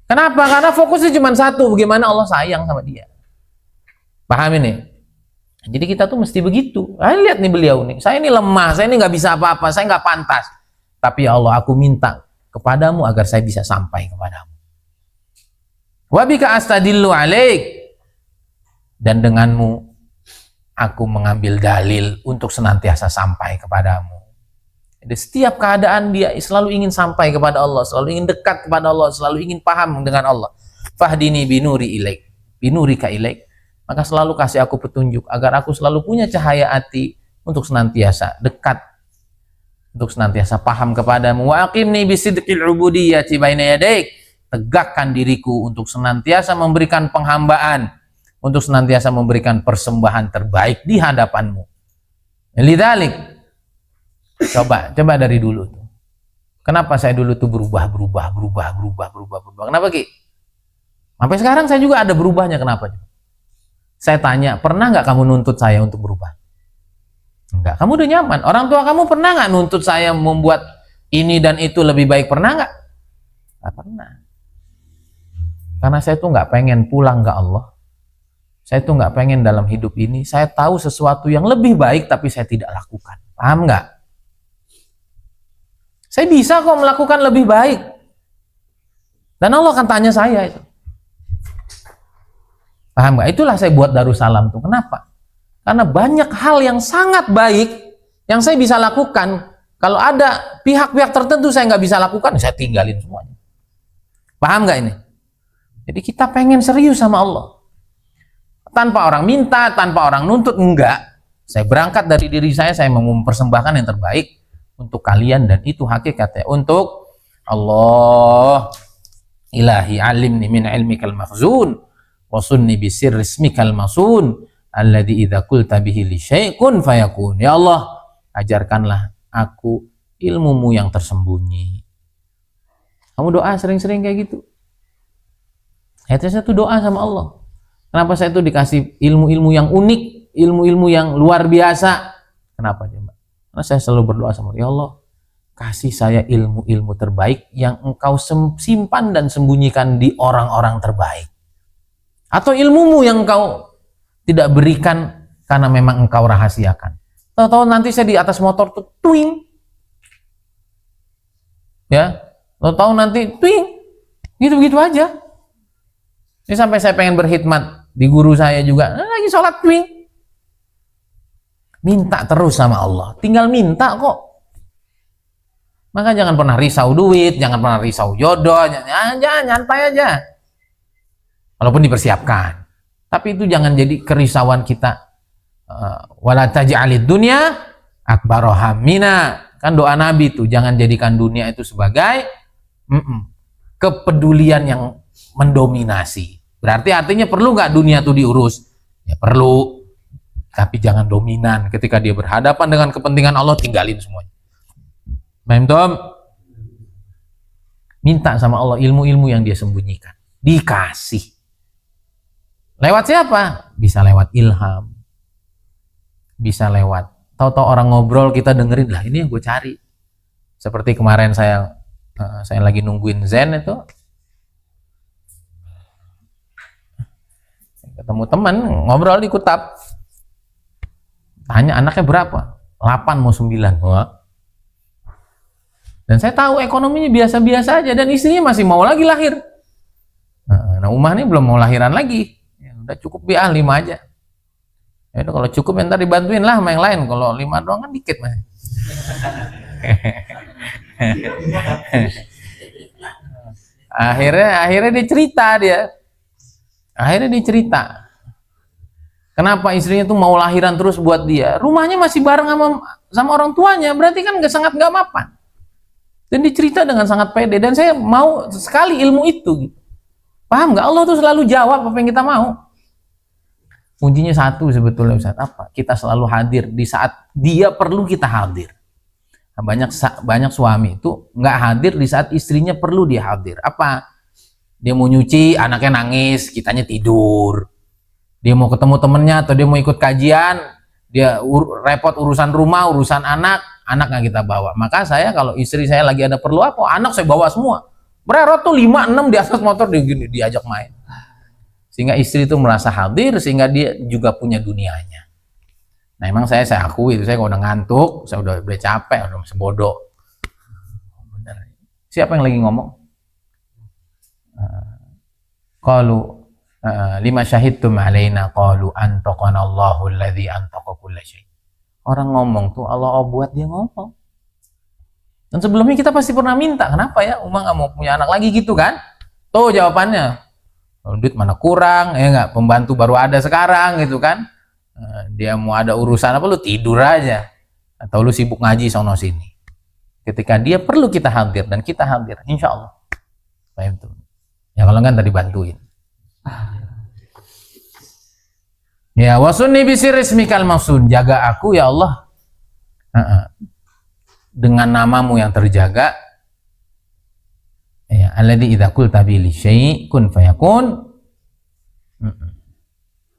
Kenapa? Karena fokusnya cuma satu, bagaimana Allah sayang sama dia. Paham ini? Jadi kita tuh mesti begitu. Lihat nih beliau nih, saya ini lemah, saya ini nggak bisa apa-apa, saya nggak pantas. Tapi ya Allah, aku minta kepadamu agar saya bisa sampai kepadamu. Wabika astadillu alaik, dan denganmu aku mengambil dalil untuk senantiasa sampai kepadamu. Jadi setiap keadaan dia selalu ingin sampai kepada Allah, selalu ingin dekat kepada Allah, selalu ingin paham dengan Allah. Fahdini binuri ilaik, binurika ilaik. Maka selalu kasih aku petunjuk agar aku selalu punya cahaya hati untuk senantiasa dekat, untuk senantiasa paham kepadamu. Wa aqimni bisidqil ubudiyyati baina yadaik. Tegakkan diriku untuk senantiasa memberikan penghambaan, untuk senantiasa memberikan persembahan terbaik di hadapanmu. Lidzalik, coba dari dulu tuh. Kenapa saya dulu tuh berubah? Kenapa Ki? Sampai sekarang saya juga ada berubahnya, kenapa? Saya tanya, pernah nggak kamu nuntut saya untuk berubah? Enggak, kamu udah nyaman. Orang tua kamu pernah nggak nuntut saya membuat ini dan itu lebih baik? Pernah nggak? Nggak pernah. Karena saya tuh nggak pengen pulang ke Allah. Saya tuh nggak pengen dalam hidup ini, saya tahu sesuatu yang lebih baik tapi saya tidak lakukan. Paham nggak? Saya bisa kok melakukan lebih baik. Dan Allah akan tanya saya itu. Paham nggak? Itulah saya buat Darussalam tuh. Kenapa? Karena banyak hal yang sangat baik yang saya bisa lakukan. Kalau ada pihak-pihak tertentu saya nggak bisa lakukan, saya tinggalin semuanya. Paham nggak ini? Jadi kita pengen serius sama Allah. Tanpa orang minta, tanpa orang nuntut, enggak. Saya berangkat dari diri saya mau mempersembahkan yang terbaik untuk kalian, dan itu hakikatnya untuk Allah. Ilahi alimni min ilmikal makhzun wasunni bisir ismikal masun alladhi idza qulta bihi li syai'un fayakun. Ya Allah, ajarkanlah aku ilmumu yang tersembunyi. Kamu doa sering-sering kayak gitu. Saya tuh doa sama Allah. Kenapa saya tuh dikasih ilmu-ilmu yang unik, ilmu-ilmu yang luar biasa? Kenapa coba? Karena saya selalu berdoa sama Allah, ya Allah, kasih saya ilmu-ilmu terbaik yang engkau simpan dan sembunyikan di orang-orang terbaik. Atau ilmumu yang engkau tidak berikan karena memang engkau rahasiakan. Tahu-tahu nanti saya di atas motor tuh twing. Ya, tahu-tahu nanti twing. Gitu-gitu aja. Ini sampai saya pengen berkhidmat di guru saya juga, lagi sholat twing. Minta terus sama Allah, tinggal minta kok. Maka jangan pernah risau duit, jangan pernah risau jodoh, jangan nyantai aja. Walaupun dipersiapkan, tapi itu jangan jadi kerisauan kita. Wala taj'alid dunya akbar hammina. Kan doa Nabi itu, jangan jadikan dunia itu sebagai kepedulian yang mendominasi. Berarti artinya perlu nggak dunia itu diurus? Ya perlu, tapi jangan dominan. Ketika dia berhadapan dengan kepentingan Allah, tinggalin semuanya. Memtom, minta sama Allah ilmu-ilmu yang dia sembunyikan, dikasih. Lewat siapa? Bisa lewat ilham, bisa lewat tahu-tahu orang ngobrol kita dengerin, lah ini yang gue cari. Seperti kemarin saya lagi nungguin Zen itu, ketemu teman ngobrol di Kutab, tanya anaknya berapa, 8 mau 9. Wah. Dan saya tahu ekonominya biasa-biasa aja, dan istrinya masih mau lagi lahir. Nah Umah ini belum mau lahiran lagi, ya, udah cukup ya 5 aja. Ya udah, kalau cukup ntar dibantuin lah sama yang lain, kalau 5 doang kan dikit mas. akhirnya dia cerita kenapa istrinya tuh mau lahiran terus buat dia, rumahnya masih bareng sama orang tuanya, berarti kan sangat nggak mapan. Dan dicerita dengan sangat pede, dan saya mau sekali ilmu itu gitu. Paham nggak? Allah tuh selalu jawab apa yang kita mau. Kuncinya satu sebetulnya Ustaz, apa? Kita selalu hadir di saat dia perlu, kita hadir. Banyak suami itu nggak hadir di saat istrinya perlu dia hadir. Apa? Dia mau nyuci, anaknya nangis, kitanya tidur. Dia mau ketemu temennya atau dia mau ikut kajian, dia repot urusan rumah, urusan anak nggak kita bawa. Maka saya kalau istri saya lagi ada perlu apa, anak saya bawa semua. Bererot tuh 5-6 di atas motor diajak main. Sehingga istri itu merasa hadir, sehingga dia juga punya dunianya. Nah, emang saya akui itu, saya udah ngantuk, saya udah capek, udah sebodoh. Bener. Siapa yang lagi ngomong? Qalu lima syahidtum alaina qalu antaqana Allahu alladzi antaqa kulla syai. Orang ngomong tuh Allah buat dia ngomong. Dan sebelumnya kita pasti pernah minta, kenapa ya Uma nggak mau punya anak lagi gitu kan? Tuh jawabannya. Duit mana kurang, ya nggak, pembantu baru ada sekarang gitu kan. Dia mau ada urusan apa, lu tidur aja atau lu sibuk ngaji sono sini. Ketika dia perlu kita hadir dan kita hadir, insya Allah. Ya kalau nggak tadi bantuin. Ya wasunni bisirismikal mafsun, jaga aku ya Allah dengan namamu yang terjaga. Ya alladzi idza qulta bi li syai' kun fayakun.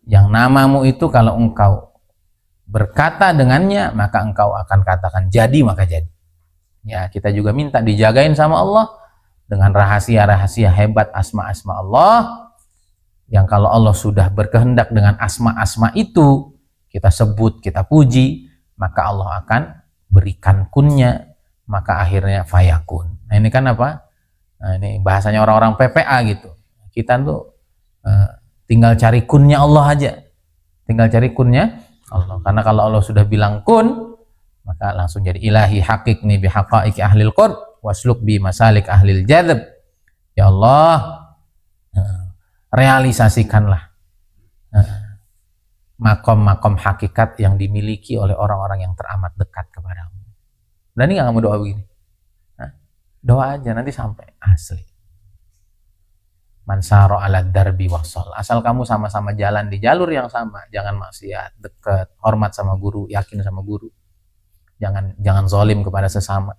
Yang namamu itu kalau engkau berkata dengannya, maka engkau akan katakan jadi, maka jadi. Ya, kita juga minta dijagain sama Allah dengan rahasia-rahasia hebat asma-asma Allah, yang kalau Allah sudah berkehendak dengan asma-asma itu, kita sebut, kita puji, maka Allah akan berikan kunnya, maka akhirnya fayakun. Nah ini kan apa? Nah ini bahasanya orang-orang PPA gitu. Kita tuh tinggal cari kunnya Allah aja, tinggal cari kunnya Allah, karena kalau Allah sudah bilang kun, maka langsung jadi ilahi haqiqni bihaqaiki ahlil qurb wasluk bi masalik ahlil jadab. Ya Allah, realisasikanlah makom-makom hakikat yang dimiliki oleh orang-orang yang teramat dekat kepadamu. Berani nggak kamu doa begini? Doa aja, nanti sampai asli. Mansaro ala darbi wasol, asal kamu sama-sama jalan di jalur yang sama, jangan maksiat, dekat, hormat sama guru, yakin sama guru, jangan zalim kepada sesama,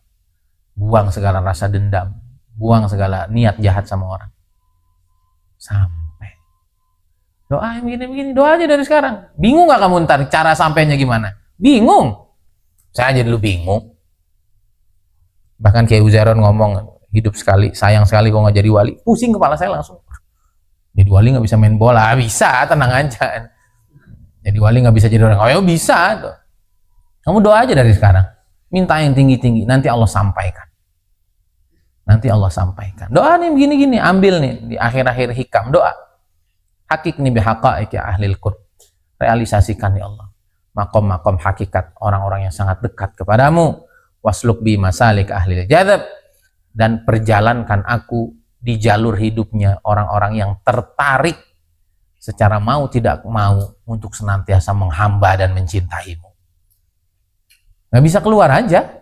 buang segala rasa dendam, buang segala niat jahat sama orang, sampai doa yang begini-begini, doa aja dari sekarang. Bingung nggak kamu ntar cara sampainya gimana? Bingung, saya aja dulu bingung. Bahkan Kiai Uzairon ngomong, hidup sekali, sayang sekali kok nggak jadi wali. Pusing kepala saya langsung. Jadi wali nggak bisa main bola, bisa, tenang aja. Jadi wali nggak bisa jadi orang kaya, bisa. Tuh. Kamu doa aja dari sekarang, minta yang tinggi-tinggi, nanti Allah sampaikan. Nanti Allah sampaikan. Doa nih begini-gini, ambil nih di akhir-akhir hikam doa. Hakikni bihaqaiki ahlil qurb. Realisasikan ya Allah makom-makom hakikat orang-orang yang sangat dekat kepadamu. Wasluk bi masalik ahlil jadab. Dan perjalankan aku di jalur hidupnya orang-orang yang tertarik secara mau tidak mau untuk senantiasa menghamba dan mencintaimu. Nggak bisa keluar aja.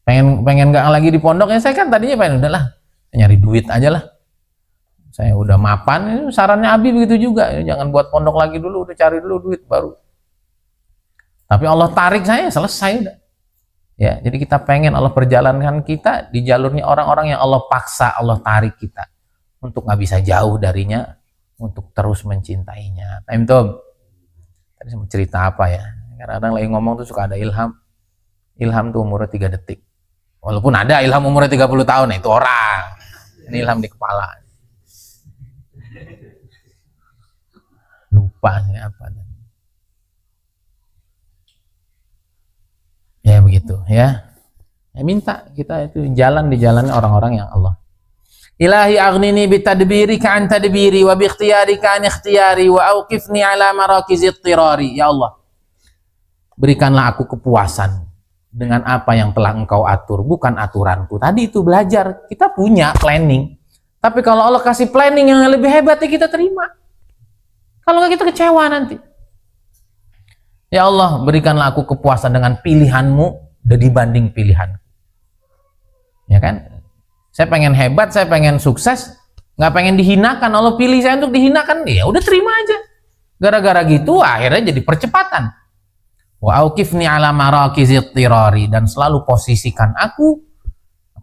Pengen nggak lagi di pondok, ya saya kan tadinya pengen udahlah nyari duit aja lah. Saya udah mapan, sarannya Abi begitu juga, jangan buat pondok lagi dulu, udah cari dulu duit baru. Tapi Allah tarik saya, selesai udah. Ya, jadi kita pengen Allah perjalankan kita di jalurnya orang-orang yang Allah paksa, Allah tarik kita untuk nggak bisa jauh darinya, untuk terus mencintainya. Time Tom, tadi saya mau cerita apa ya? Kadang-kadang lagi ngomong tuh suka ada ilham. Ilham tuh umurnya 3 detik. Walaupun ada ilham umurnya 30 tahun, nah itu orang. Ini ilham di kepala. Lupa saya apa. Ya begitu ya. Minta kita itu jalan di jalan orang-orang yang Allah. Ilahi aghnini bitadbirika an tadbiri wa bi ikhtiyarika an ikhtiyari wa auqifni ala marakiz ittirari. Ya Allah, berikanlah aku kepuasan dengan apa yang telah engkau atur, bukan aturanku. Tadi itu belajar, kita punya planning. Tapi kalau Allah kasih planning yang lebih hebat, ya kita terima. Kalau nggak kita kecewa nanti. Ya Allah, berikanlah aku kepuasan dengan pilihanmu dibanding pilihanku. Ya kan? Saya pengen hebat, saya pengen sukses, nggak pengen dihinakan. Allah pilih saya untuk dihinakan, ya udah terima aja. Gara-gara gitu akhirnya jadi percepatan. Wa auqifni ala marakizit tirari, dan selalu posisikan aku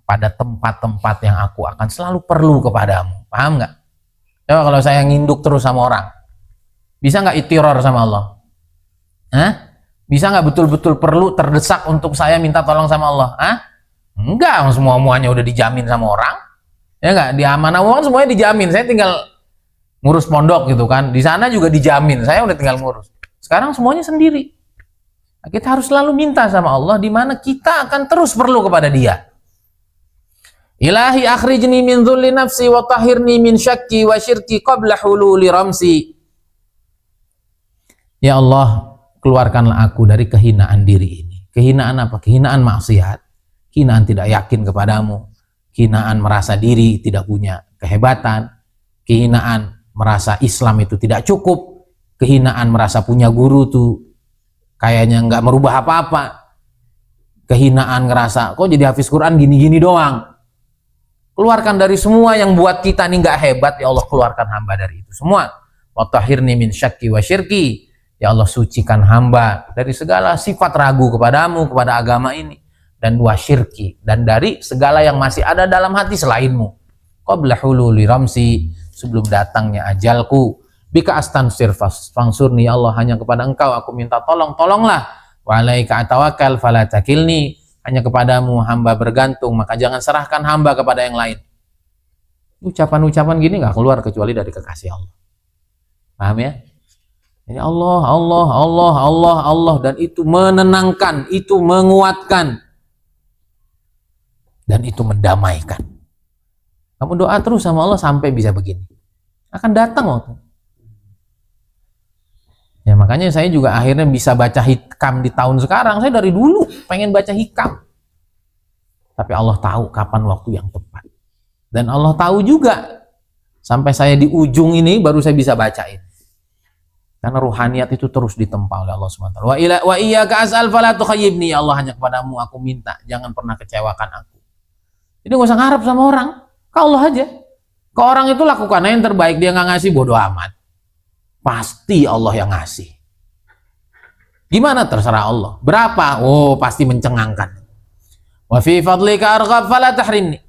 pada tempat-tempat yang aku akan selalu perlu kepadamu. Paham nggak? Coba kalau saya nginduk terus sama orang, bisa nggak itiror sama Allah? Hah? Bisa nggak betul-betul perlu terdesak untuk saya minta tolong sama Allah? Hah? Enggak, semua-muanya udah dijamin sama orang. Ya nggak? Di amanah uang semuanya dijamin. Saya tinggal ngurus pondok gitu kan. Di sana juga dijamin. Saya udah tinggal ngurus. Sekarang semuanya sendiri. Kita harus selalu minta sama Allah, di mana kita akan terus perlu kepada Dia. Ilahi akhrijni min dhulli nafsi wa tahhirni min syakki wa syirki qabla hululi ramsi. Ya Allah, keluarkanlah aku dari kehinaan diri ini. Kehinaan apa? Kehinaan maksiat. Kehinaan tidak yakin kepadamu. Kehinaan merasa diri tidak punya kehebatan. Kehinaan merasa Islam itu tidak cukup. Kehinaan merasa punya guru tuh kayaknya nggak merubah apa-apa. Kehinaan ngerasa kok jadi hafiz Quran gini-gini doang. Keluarkan dari semua yang buat kita nih nggak hebat, ya Allah, keluarkan hamba dari itu semua. Wa tahhirni min syakki wa syirki. Ya Allah, sucikan hamba dari segala sifat ragu kepadamu, kepada agama ini, dan wa syirki, dan dari segala yang masih ada dalam hati selainmu. Qabla hululi ramsi, sebelum datangnya ajalku. Bika astansir fangsurni, ya Allah, hanya kepada engkau aku minta tolong, tolonglah. Wa alaika atawakkal fala takilni, hanya kepadamu hamba bergantung, maka jangan serahkan hamba kepada yang lain. Ucapan-ucapan gini nggak keluar kecuali dari kekasih Allah. Paham ya? Ini Allah, Allah, Allah, Allah, Allah, dan itu menenangkan, itu menguatkan, dan itu mendamaikan. Kamu doa terus sama Allah sampai bisa begini. Akan datang waktu. Ya makanya saya juga akhirnya bisa baca hikam di tahun sekarang. Saya dari dulu pengen baca hikam. Tapi Allah tahu kapan waktu yang tepat. Dan Allah tahu juga sampai saya di ujung ini baru saya bisa bacain. Karena ruhaniyat itu terus ditempa oleh Allah SWT. Wa iyyaka as'al fala tukhayyibni, ya Allah, hanya kepadamu aku minta, jangan pernah kecewakan aku. Jadi nggak usah ngarep sama orang, ke Allah aja. Ke orang itu lakukan yang terbaik, dia nggak ngasih bodoh amat. Pasti Allah yang ngasih. Gimana? Terserah Allah. Berapa? Oh, pasti mencengangkan. Wa fi fadlika arghab fala tahrimni.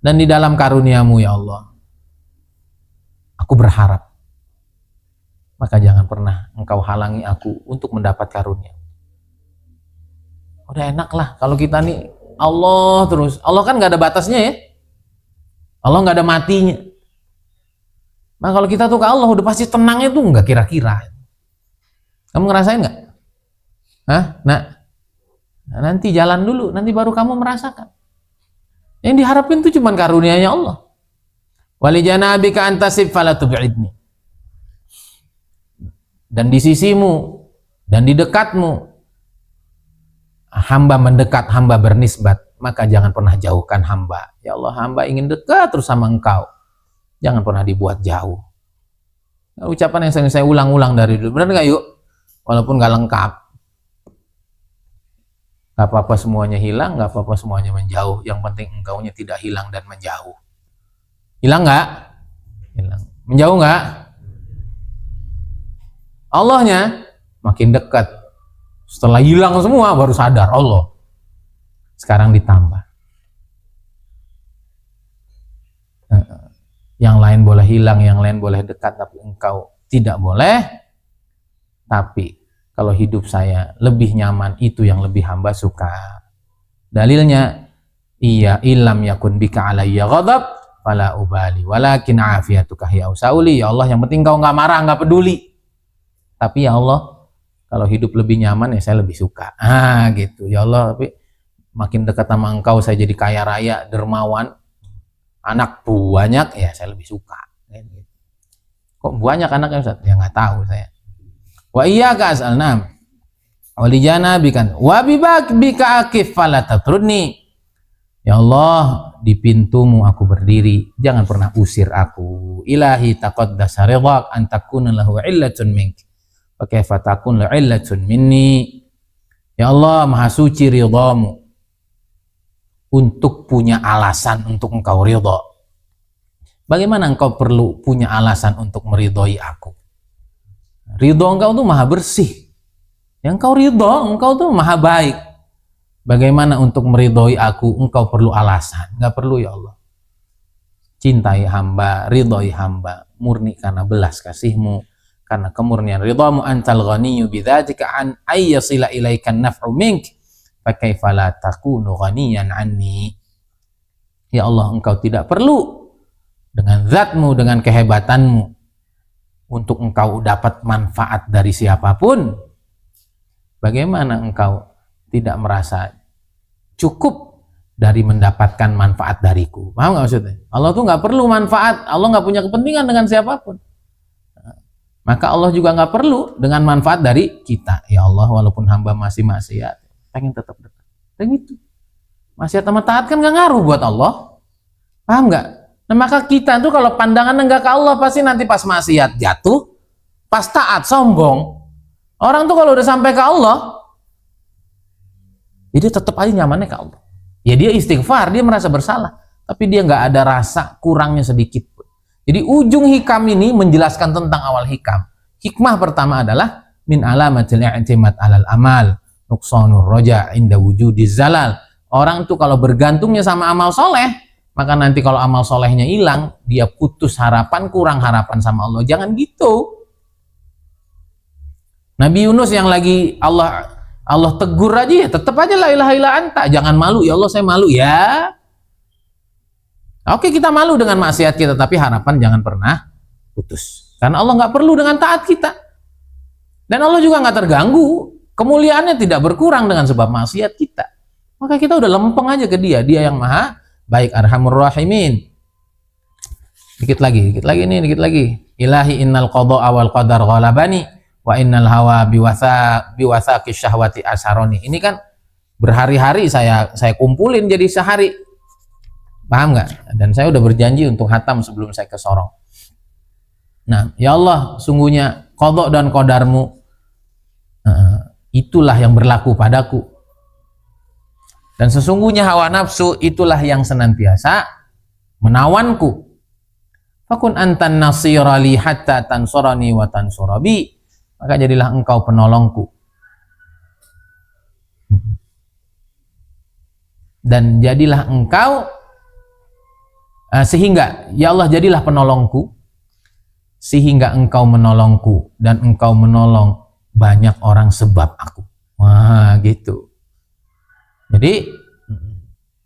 Dan di dalam karuniamu, ya Allah, aku berharap. Maka jangan pernah engkau halangi aku untuk mendapat karunia. Udah enak lah kalau kita nih Allah terus. Allah kan nggak ada batasnya ya. Allah nggak ada matinya. Nah kalau kita tuh ke Allah udah pasti tenangnya tuh nggak kira-kira. Kamu ngerasain nggak? Hah? Nah, nanti jalan dulu, nanti baru kamu merasakan. Yang diharapin tuh cuma karunia-Nya Allah. Walijanabika antasib fala tub'idni. Dan di sisimu dan di dekatmu hamba mendekat, hamba bernisbat, maka jangan pernah jauhkan hamba. Ya Allah, hamba ingin dekat terus sama engkau, jangan pernah dibuat jauh. Nah, ucapan yang sering saya ulang-ulang dari dulu, benar nggak yuk? Walaupun nggak lengkap, nggak apa-apa semuanya hilang, nggak apa-apa semuanya menjauh, yang penting engkaunya tidak hilang dan menjauh. Hilang nggak? Hilang. Menjauh nggak? Allahnya makin dekat. Setelah hilang semua baru sadar Allah. Sekarang ditambah. Yang lain boleh hilang, yang lain boleh dekat, tapi engkau tidak boleh. Tapi kalau hidup saya lebih nyaman, itu yang lebih hamba suka. Dalilnya, iya ilam yakun bika alayya ghadab fala ubali walakin afiyatuka hiya usauli. Ya Allah, yang penting kau nggak marah, nggak peduli. Tapi ya Allah, kalau hidup lebih nyaman ya saya lebih suka. Gitu. Ya Allah, tapi makin dekat sama engkau saya jadi kaya raya, dermawan, anak banyak, ya saya lebih suka. Kok banyak anaknya Ustaz? Ya nggak tahu saya. Wa iyyaka as'al, nam. walijana bikan wabibak bika akif falatatrudni. Ya Allah, di pintumu aku berdiri, jangan pernah usir aku. Ilahi taqaddasa ridhak an takuna lahu illatun mink wa kaifa takun lahu illatun minni. Ya Allah, maha suci ridhamu untuk punya alasan untuk engkau ridha. Bagaimana engkau perlu punya alasan untuk meridhoi aku? Ridho engkau tuh maha bersih. Yang engkau ridho, engkau tuh maha baik. Bagaimana untuk meridhoi aku engkau perlu alasan? Enggak perlu ya Allah. Cintai hamba, ridhoi hamba, murni karena belas kasihmu, karena kemurnian ridhamu. Antal ghaniyyu bidzatika an ayyasila ilaikan naf'u mink fa kaifa la takunu ghaniyan anni. Ya Allah, engkau tidak perlu dengan zatmu, dengan kehebatanmu untuk engkau dapat manfaat dari siapapun. Bagaimana engkau tidak merasa cukup dari mendapatkan manfaat dariku? Paham nggak maksudnya? Allah tuh nggak perlu manfaat, Allah nggak punya kepentingan dengan siapapun. Maka Allah juga nggak perlu dengan manfaat dari kita. Ya Allah, walaupun hamba masih maksiat, pengen tetap dekat. Dan gitu. Maksiat sama taat kan nggak ngaruh buat Allah. Paham nggak? Nah, maka kita tuh kalau pandangan enggak ke Allah, pasti nanti pas maksiat jatuh, pas taat sombong. Orang tuh kalau udah sampai ke Allah, dia tetap aja nyamannya ke Allah. Ya dia istighfar, dia merasa bersalah, tapi dia nggak ada rasa kurangnya sedikit pun. Jadi ujung hikam ini menjelaskan tentang awal hikam. Hikmah pertama adalah min alamatil i'timad alal amal nuqsanur roja inda wujudiz zalal. Orang tuh kalau bergantungnya sama amal soleh, maka nanti kalau amal solehnya hilang, dia putus harapan, kurang harapan sama Allah. Jangan gitu. Nabi Yunus yang lagi Allah tegur aja ya, tetap aja la ilaha illa anta. Jangan malu, ya Allah saya malu ya. Oke, kita malu dengan maksiat kita, tapi harapan jangan pernah putus. Karena Allah nggak perlu dengan taat kita. Dan Allah juga nggak terganggu. Kemuliaannya tidak berkurang dengan sebab maksiat kita. Maka kita udah lempeng aja ke dia. Dia yang maha baik, arhamur rahimin. Dikit lagi nih, dikit lagi. Ilahi innal qadha wal qadar ghalabani wa innal hawa biwasaqi syahwati asharoni. Ini kan berhari-hari saya kumpulin jadi sehari. Paham nggak? Dan saya udah berjanji untuk hatam sebelum saya ke Sorong. Nah, ya Allah, sungguhnya qadha dan qadarmu itulah yang berlaku padaku. Dan sesungguhnya hawa nafsu itulah yang senantiasa menawanku. Fakun antan nasira li hatta tansurani wa tansurabi. Maka jadilah engkau penolongku. Dan jadilah engkau sehingga ya Allah jadilah penolongku sehingga engkau menolongku dan engkau menolong banyak orang sebab aku. Wah, gitu. Jadi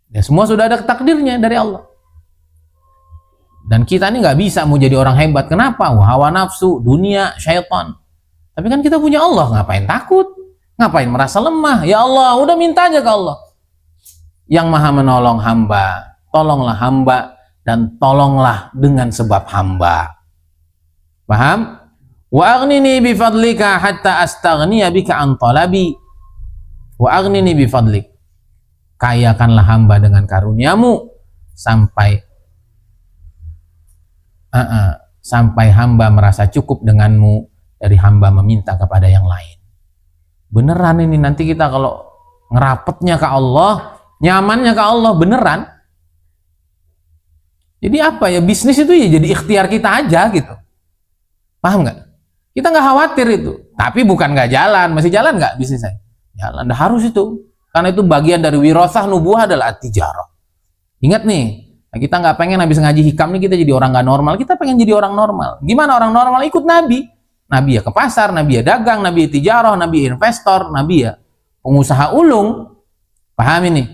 ya semua sudah ada takdirnya dari Allah. Dan kita ini nggak bisa mau jadi orang hebat. Kenapa? Wah, hawa nafsu, dunia, syaitan. Tapi kan kita punya Allah, ngapain takut? Ngapain merasa lemah? Ya Allah, udah minta aja ke Allah. Yang maha menolong hamba, tolonglah hamba dan tolonglah dengan sebab hamba. Paham? Wa aghnini bi fadlika hatta astaghniya bika an talabi. Wa aghnini bi fadlik. Kayakanlah hamba dengan karuniamu sampai hamba merasa cukup denganmu dari hamba meminta kepada yang lain. Beneran ini nanti kita kalau ngerapetnya ke Allah, nyamannya ke Allah, beneran. Jadi apa ya, bisnis itu ya jadi ikhtiar kita aja gitu. Paham nggak? Kita nggak khawatir itu. Tapi bukan nggak jalan, masih jalan nggak bisnis saya? Jalan, harus itu. Karena itu bagian dari wirasah nubuah adalah at-tijarah. Ingat nih, kita nggak pengen habis ngaji hikam nih kita jadi orang nggak normal. Kita pengen jadi orang normal. Gimana orang normal? Ikut Nabi. Nabi ya ke pasar, Nabi ya dagang, Nabi ya tijarah, Nabi ya investor, Nabi ya pengusaha ulung. Paham ini?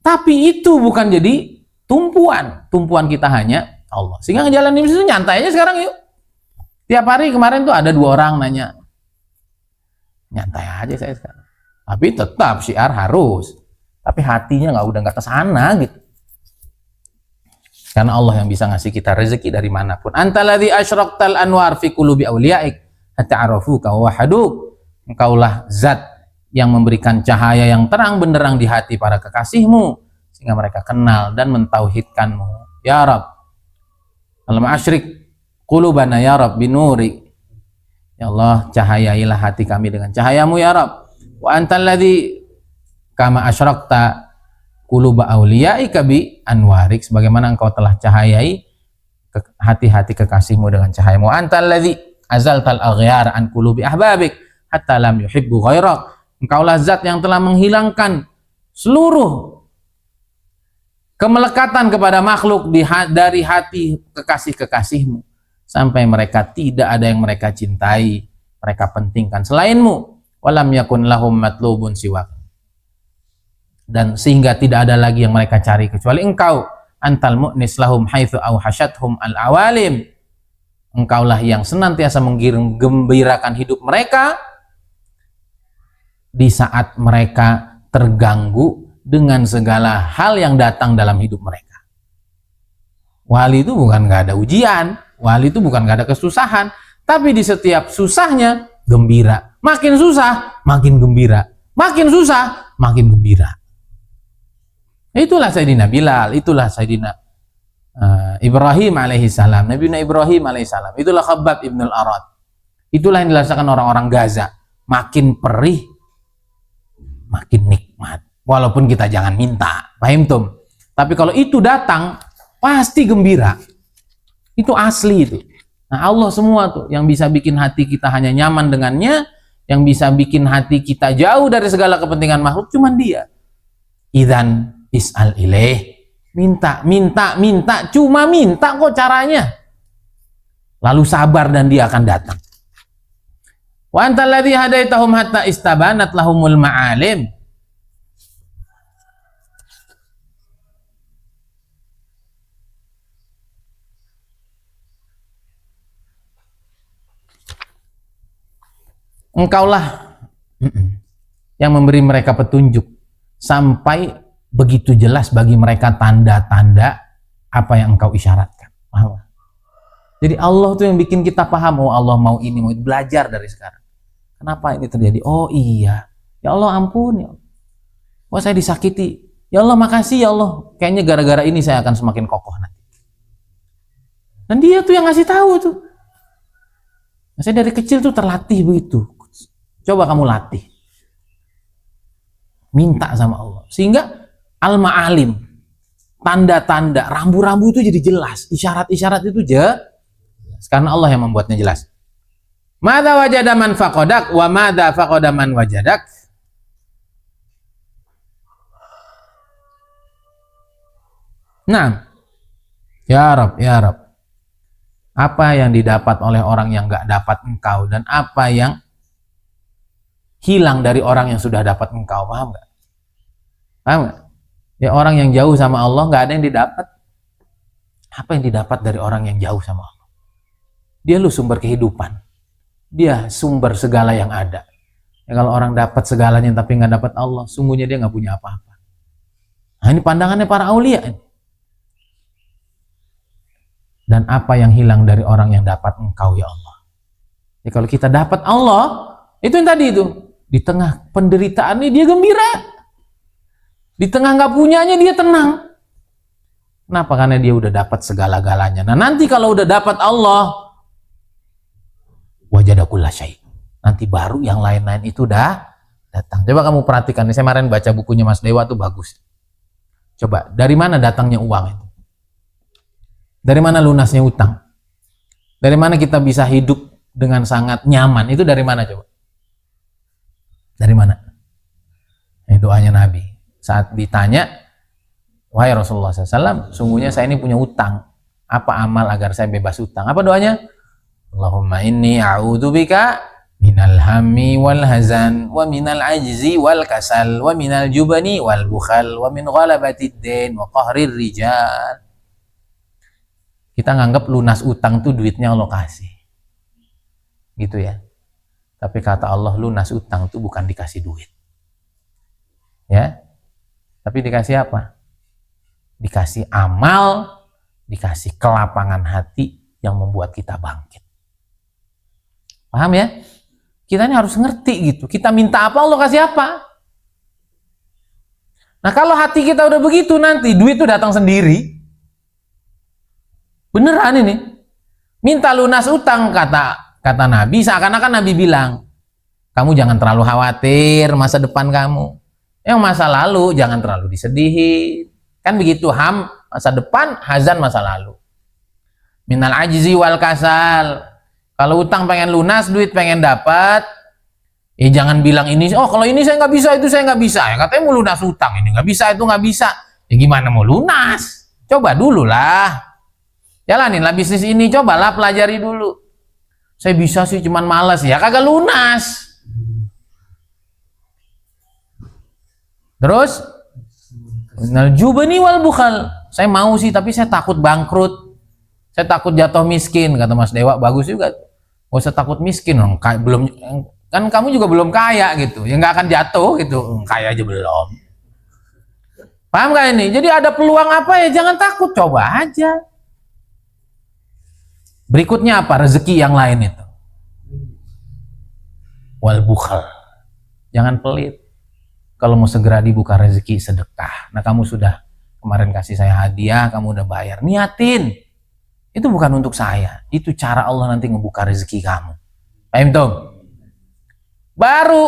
Tapi itu bukan jadi tumpuan. Tumpuan kita hanya Allah. Sehingga ngejalanin bisnis itu nyantai aja sekarang yuk. Tiap hari kemarin tuh ada 2 orang nanya. Nyantai aja saya sekarang. Tapi tetap syiar harus. Tapi hatinya nggak kesana gitu. Karena Allah yang bisa ngasih kita rezeki dari manapun. Antaladzi asyraqtal anwar fi qulubi awliyaik hatta arafuka wa wahaduk. Engkaulah zat yang memberikan cahaya yang terang benderang di hati para kekasihmu sehingga mereka kenal dan mentauhidkanmu ya Rabb. Alam asyrik qulubana ya Rabb binuri. Ya Allah, cahayailah hati kami dengan cahayamu ya Rabb. Wa antal ladzi kama asyrakta quluba auliyaika bi anwarik, sebagaimana engkau telah cahayai hati-hati kekasihmu dengan cahayamu. Antal ladzi azaltal aghyar an qulubi ahbabik hatta lam yuhibbu ghairak. Engkaulah zat yang telah menghilangkan seluruh kemelekatan kepada makhluk dari hati kekasih-kekasihmu sampai mereka tidak ada yang mereka cintai, mereka pentingkan selainmu. Walam yakun lahum matlubun siwak, dan sehingga tidak ada lagi yang mereka cari kecuali engkau. Antal mu'nis lahum haitsu awhashathum al-awalim. Engkaulah yang senantiasa menggembirakan hidup mereka di saat mereka terganggu dengan segala hal yang datang dalam hidup mereka. Wali itu bukan gak ada ujian, wali itu bukan gak ada kesusahan, tapi di setiap susahnya gembira. Makin susah, makin gembira. Makin susah, makin gembira. Itulah Sayyidina Bilal, itulah Sayyidina Ibrahim alaihissalam, Nabi Ibrahim alaihissalam. Itulah Khabbab ibn al-Arad. Itulah yang dirasakan orang-orang Gaza. Makin perih, makin nikmat. Walaupun kita jangan minta, paham tum? Tapi kalau itu datang, pasti gembira. Itu asli itu. Nah, Allah semua tuh yang bisa bikin hati kita hanya nyaman dengannya, yang bisa bikin hati kita jauh dari segala kepentingan makhluk, cuman Dia. Idzan is'al ilaih. Minta, minta, minta, cuma minta kok caranya. Lalu sabar dan Dia akan datang. Wa antal ladzi hadaitahum hatta istabanat lahumul ma'alim. Engkaulah yang memberi mereka petunjuk sampai begitu jelas bagi mereka tanda-tanda apa yang engkau isyaratkan. Paham? Jadi Allah tuh yang bikin kita paham, oh Allah mau ini, mau belajar dari sekarang. Kenapa ini terjadi? Oh iya, ya Allah ampun ya Allah. Oh saya disakiti, ya Allah makasih ya Allah. Kayaknya gara-gara ini saya akan semakin kokoh nanti. Dan Dia tuh yang ngasih tahu tuh. Saya dari kecil tuh terlatih begitu. Coba kamu latih. Minta sama Allah. Sehingga al-ma'alim, tanda-tanda, rambu-rambu itu jadi jelas. Isyarat-isyarat itu jelas. Karena Allah yang membuatnya jelas. Madza wajada man faqadak wa madza faqada man wajadak. Nah, ya Rabb, ya Rabb. Apa yang didapat oleh orang yang gak dapat engkau, dan apa yang hilang dari orang yang sudah dapat engkau, paham gak? Paham gak? Ya orang yang jauh sama Allah gak ada yang didapat. Apa yang didapat dari orang yang jauh sama Allah? Dia lu sumber kehidupan. Dia sumber segala yang ada. Ya, kalau orang dapat segalanya tapi gak dapat Allah, sungguhnya dia gak punya apa-apa. Nah ini pandangannya para aulia. Dan apa yang hilang dari orang yang dapat engkau ya Allah? Ya kalau kita dapat Allah, itu yang tadi itu. Di tengah penderitaan ini dia gembira. Di tengah nggak punyanya dia tenang. Kenapa? Karena dia udah dapat segala-galanya. Nah nanti kalau udah dapat Allah, wajada kulla syai'. Nanti baru yang lain-lain itu udah datang. Coba kamu perhatikan. Saya kemarin baca bukunya Mas Dewa tuh bagus. Coba, dari mana datangnya uang itu? Dari mana lunasnya utang? Dari mana kita bisa hidup dengan sangat nyaman? Itu dari mana coba? Dari mana? Ini doanya Nabi. Saat ditanya, wahai Rasulullah SAW, sungguhnya saya ini punya utang. Apa amal agar saya bebas utang? Apa doanya? Allahumma inni a'udzubika minal hammi wal hazan wa minal ajzi wal kasal wa minal jubani wal bukhal wa min ghalabatid din wa qahrir rijal. Kita nganggap lunas utang tuh duitnya Allah kasih. Gitu ya. Tapi kata Allah, lunas utang itu bukan dikasih duit. Ya. Tapi dikasih apa? Dikasih amal, dikasih kelapangan hati yang membuat kita bangkit. Paham ya? Kita ini harus ngerti gitu. Kita minta apa, Allah kasih apa. Nah kalau hati kita udah begitu, nanti duit itu datang sendiri. Beneran ini. Minta lunas utang, kata Nabi, seakan-akan Nabi bilang, kamu jangan terlalu khawatir masa depan kamu. Yang masa lalu jangan terlalu disedihin. Kan begitu, masa depan, hazan masa lalu. Minal ajzi wal kasal. Kalau utang pengen lunas, duit pengen dapat, jangan bilang ini, oh kalau ini saya nggak bisa, itu saya nggak bisa. Ya katanya mau lunas utang, ini nggak bisa, itu nggak bisa. Ya gimana mau lunas? Coba dulu lah. Jalaninlah bisnis ini, cobalah pelajari dulu. Saya bisa sih, cuman malas. Ya kagak lunas. Terus, jubani wal bukhal. Saya mau sih, tapi saya takut bangkrut. Saya takut jatuh miskin, kata Mas Dewa. Bagus juga. Gak usah takut miskin, belum, kan kamu juga belum kaya gitu. Ya nggak akan jatuh gitu. Kaya aja belum. Paham gak ini? Jadi ada peluang apa ya? Jangan takut, coba aja. Berikutnya apa? Rezeki yang lain itu. Wal bukhal. Jangan pelit. Kalau mau segera dibuka rezeki, sedekah. Nah kamu sudah kemarin kasih saya hadiah, kamu udah bayar. Niatin. Itu bukan untuk saya. Itu cara Allah nanti ngebuka rezeki kamu. Paham tuh? Baru.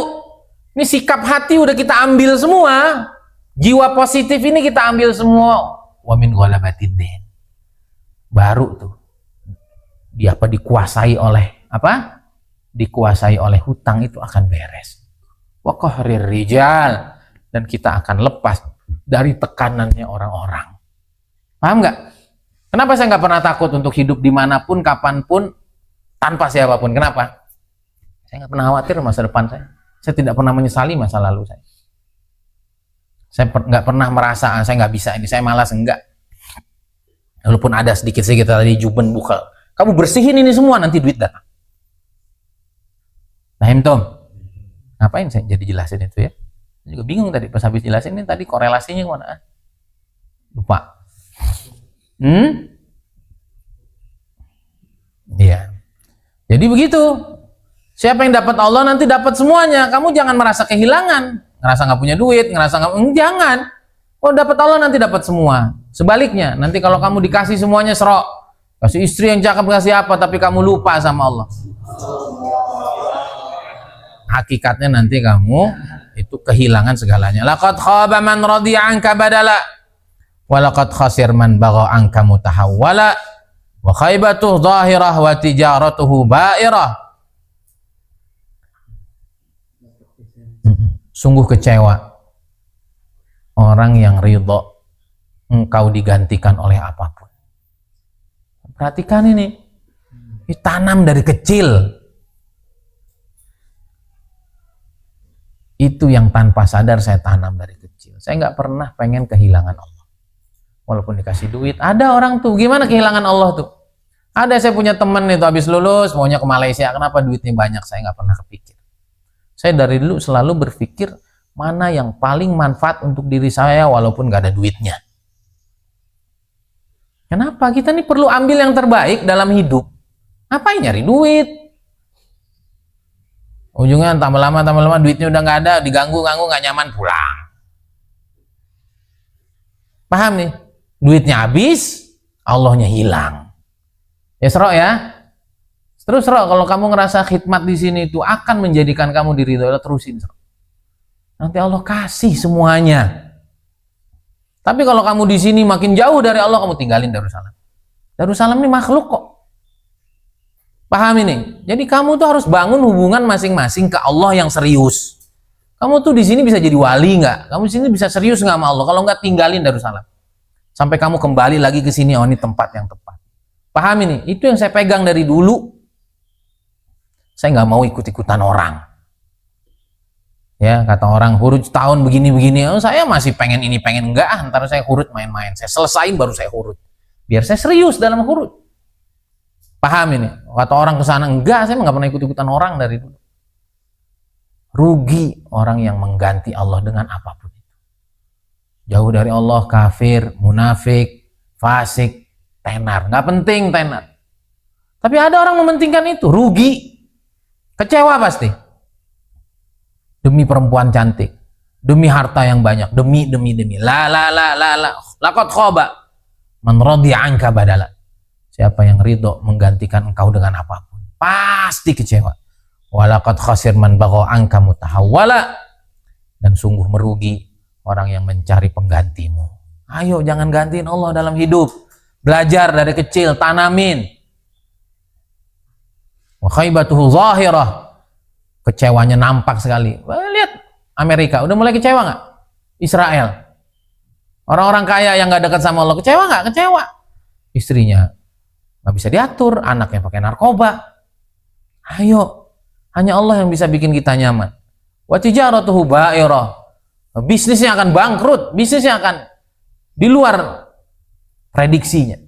Ini sikap hati udah kita ambil semua. Jiwa positif ini kita ambil semua. Wa min ghalabatid-din. Baru tuh. Dikuasai oleh apa? Dikuasai oleh hutang, itu akan beres. Wa qahrir rijal, dan kita akan lepas dari tekanannya orang-orang. Paham nggak? Kenapa saya nggak pernah takut untuk hidup dimanapun, kapanpun, tanpa siapapun? Kenapa? Saya nggak pernah khawatir masa depan saya. Saya tidak pernah menyesali masa lalu saya. Saya nggak pernah merasa saya nggak bisa ini, saya malas, enggak. Walaupun ada sedikit-sedikit tadi juben buka. Kamu bersihin ini semua, nanti duit datang. Nah, Tom, ngapain saya jadi jelasin itu ya? Saya juga bingung tadi pas habis jelasin ini tadi korelasinya kemana? Lupa. Iya. Jadi begitu. Siapa yang dapat Allah nanti dapat semuanya. Kamu jangan merasa kehilangan, ngerasa nggak punya duit, ngerasa nggak, jangan. Oh dapat Allah nanti dapat semua. Sebaliknya, nanti kalau kamu dikasih semuanya serok, kasih istri yang cakep, kasih apa, tapi kamu lupa sama Allah. Hakikatnya nanti kamu itu kehilangan segalanya. Laqad khaba man radiya anka badala. Walaqad khasir man bagha anka mutahawwala wa khaybatuhu dhahirah wa tijaratuhu ba'irah. Sungguh kecewa orang yang ridho engkau digantikan oleh apapun. Perhatikan ini tanam dari kecil. Itu yang tanpa sadar saya tanam dari kecil. Saya nggak pernah pengen kehilangan Allah. Walaupun dikasih duit, ada orang tuh gimana kehilangan Allah tuh. Ada, saya punya teman itu habis lulus maunya ke Malaysia, kenapa duitnya banyak, saya nggak pernah kepikir. Saya dari dulu selalu berpikir mana yang paling manfaat untuk diri saya walaupun nggak ada duitnya. Kenapa? Kita nih perlu ambil yang terbaik dalam hidup. Ngapain nyari duit? Ujungnya tambah lama duitnya udah nggak ada, diganggu-ganggu, nggak nyaman, pulang. Paham nih? Duitnya habis, Allahnya hilang. Ya serok ya. Terus serok, kalau kamu ngerasa khidmat di sini itu akan menjadikan kamu diridhoi Allah, terusin serok. Nanti Allah kasih semuanya. Tapi kalau kamu di sini makin jauh dari Allah, kamu tinggalin Darussalam. Darussalam ini makhluk kok. Paham ini? Jadi kamu tuh harus bangun hubungan masing-masing ke Allah yang serius. Kamu tuh di sini bisa jadi wali nggak? Kamu di sini bisa serius nggak sama Allah? Kalau nggak, tinggalin Darussalam. Sampai kamu kembali lagi ke sini, oh ini tempat yang tepat. Paham ini? Itu yang saya pegang dari dulu. Saya nggak mau ikut-ikutan orang. Ya, kata orang huruf tahun begini-begini, oh, saya masih pengen ini, pengen enggak, ntar saya huruf main-main. Saya selesain baru saya huruf. Biar saya serius dalam huruf. Paham ini? Kata orang ke sana, enggak, saya nggak pernah ikut-ikutan orang dari dulu. Rugi orang yang mengganti Allah dengan apapun. Jauh dari Allah, kafir, munafik, fasik, tenar. Nggak penting tenar. Tapi ada orang mementingkan itu, rugi. Kecewa pasti. demi perempuan cantik, demi harta yang banyak, demi. La laqad khaba man radiya anka badala. Siapa yang ridho menggantikan engkau dengan apapun, pasti kecewa. Walaqad khasir man bagha anka mutahawwala. Dan sungguh merugi orang yang mencari penggantimu. Ayo jangan gantiin Allah dalam hidup. Belajar dari kecil, tanamin. Wa khaybatuhu zahirah. Kecewanya nampak sekali. Lihat Amerika, udah mulai kecewa nggak? Israel. Orang-orang kaya yang nggak dekat sama Allah, kecewa nggak? Kecewa. Istrinya nggak bisa diatur, anaknya pakai narkoba. Ayo, hanya Allah yang bisa bikin kita nyaman. Wa tijaratuhu ba'irah. Bisnisnya akan bangkrut, bisnisnya akan di luar prediksinya.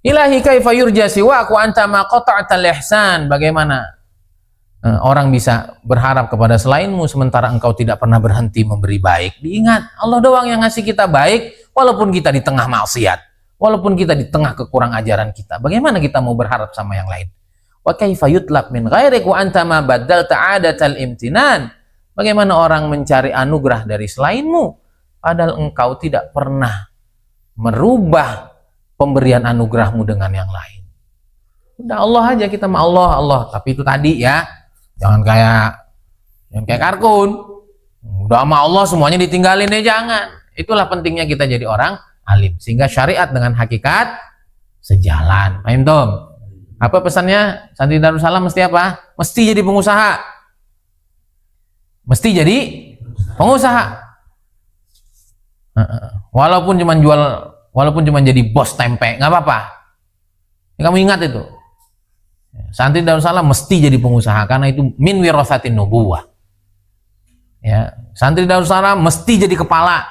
Ilahi kaifa yurja siwaku anta ma qata'tal ihsan. Bagaimana orang bisa berharap kepada selainmu sementara engkau tidak pernah berhenti memberi baik? Diingat, Allah doang yang ngasih kita baik walaupun kita di tengah maksiat, walaupun kita di tengah kekurang ajaran kita. Bagaimana kita mau berharap sama yang lain? Wa kaifa yutlab min ghairik wa anta ma badalta 'adatal imtinan. Bagaimana orang mencari anugerah dari selainmu padahal engkau tidak pernah merubah pemberian anugerahmu dengan yang lain. Udah Allah aja kita sama Allah. Tapi itu tadi ya, jangan kayak kartun. Udah sama Allah semuanya ditinggalin ya, jangan. Itulah pentingnya kita jadi orang alim sehingga syariat dengan hakikat sejalan. Paham Tom? Apa pesannya? Santri Darussalam mesti apa? Mesti jadi pengusaha. Mesti jadi pengusaha. Walaupun cuma jadi bos tempe, nggak apa-apa. Kamu ingat itu. Santri Darussalam mesti jadi pengusaha karena itu min wirasatin nubuwah. Ya, santri Darussalam mesti jadi kepala.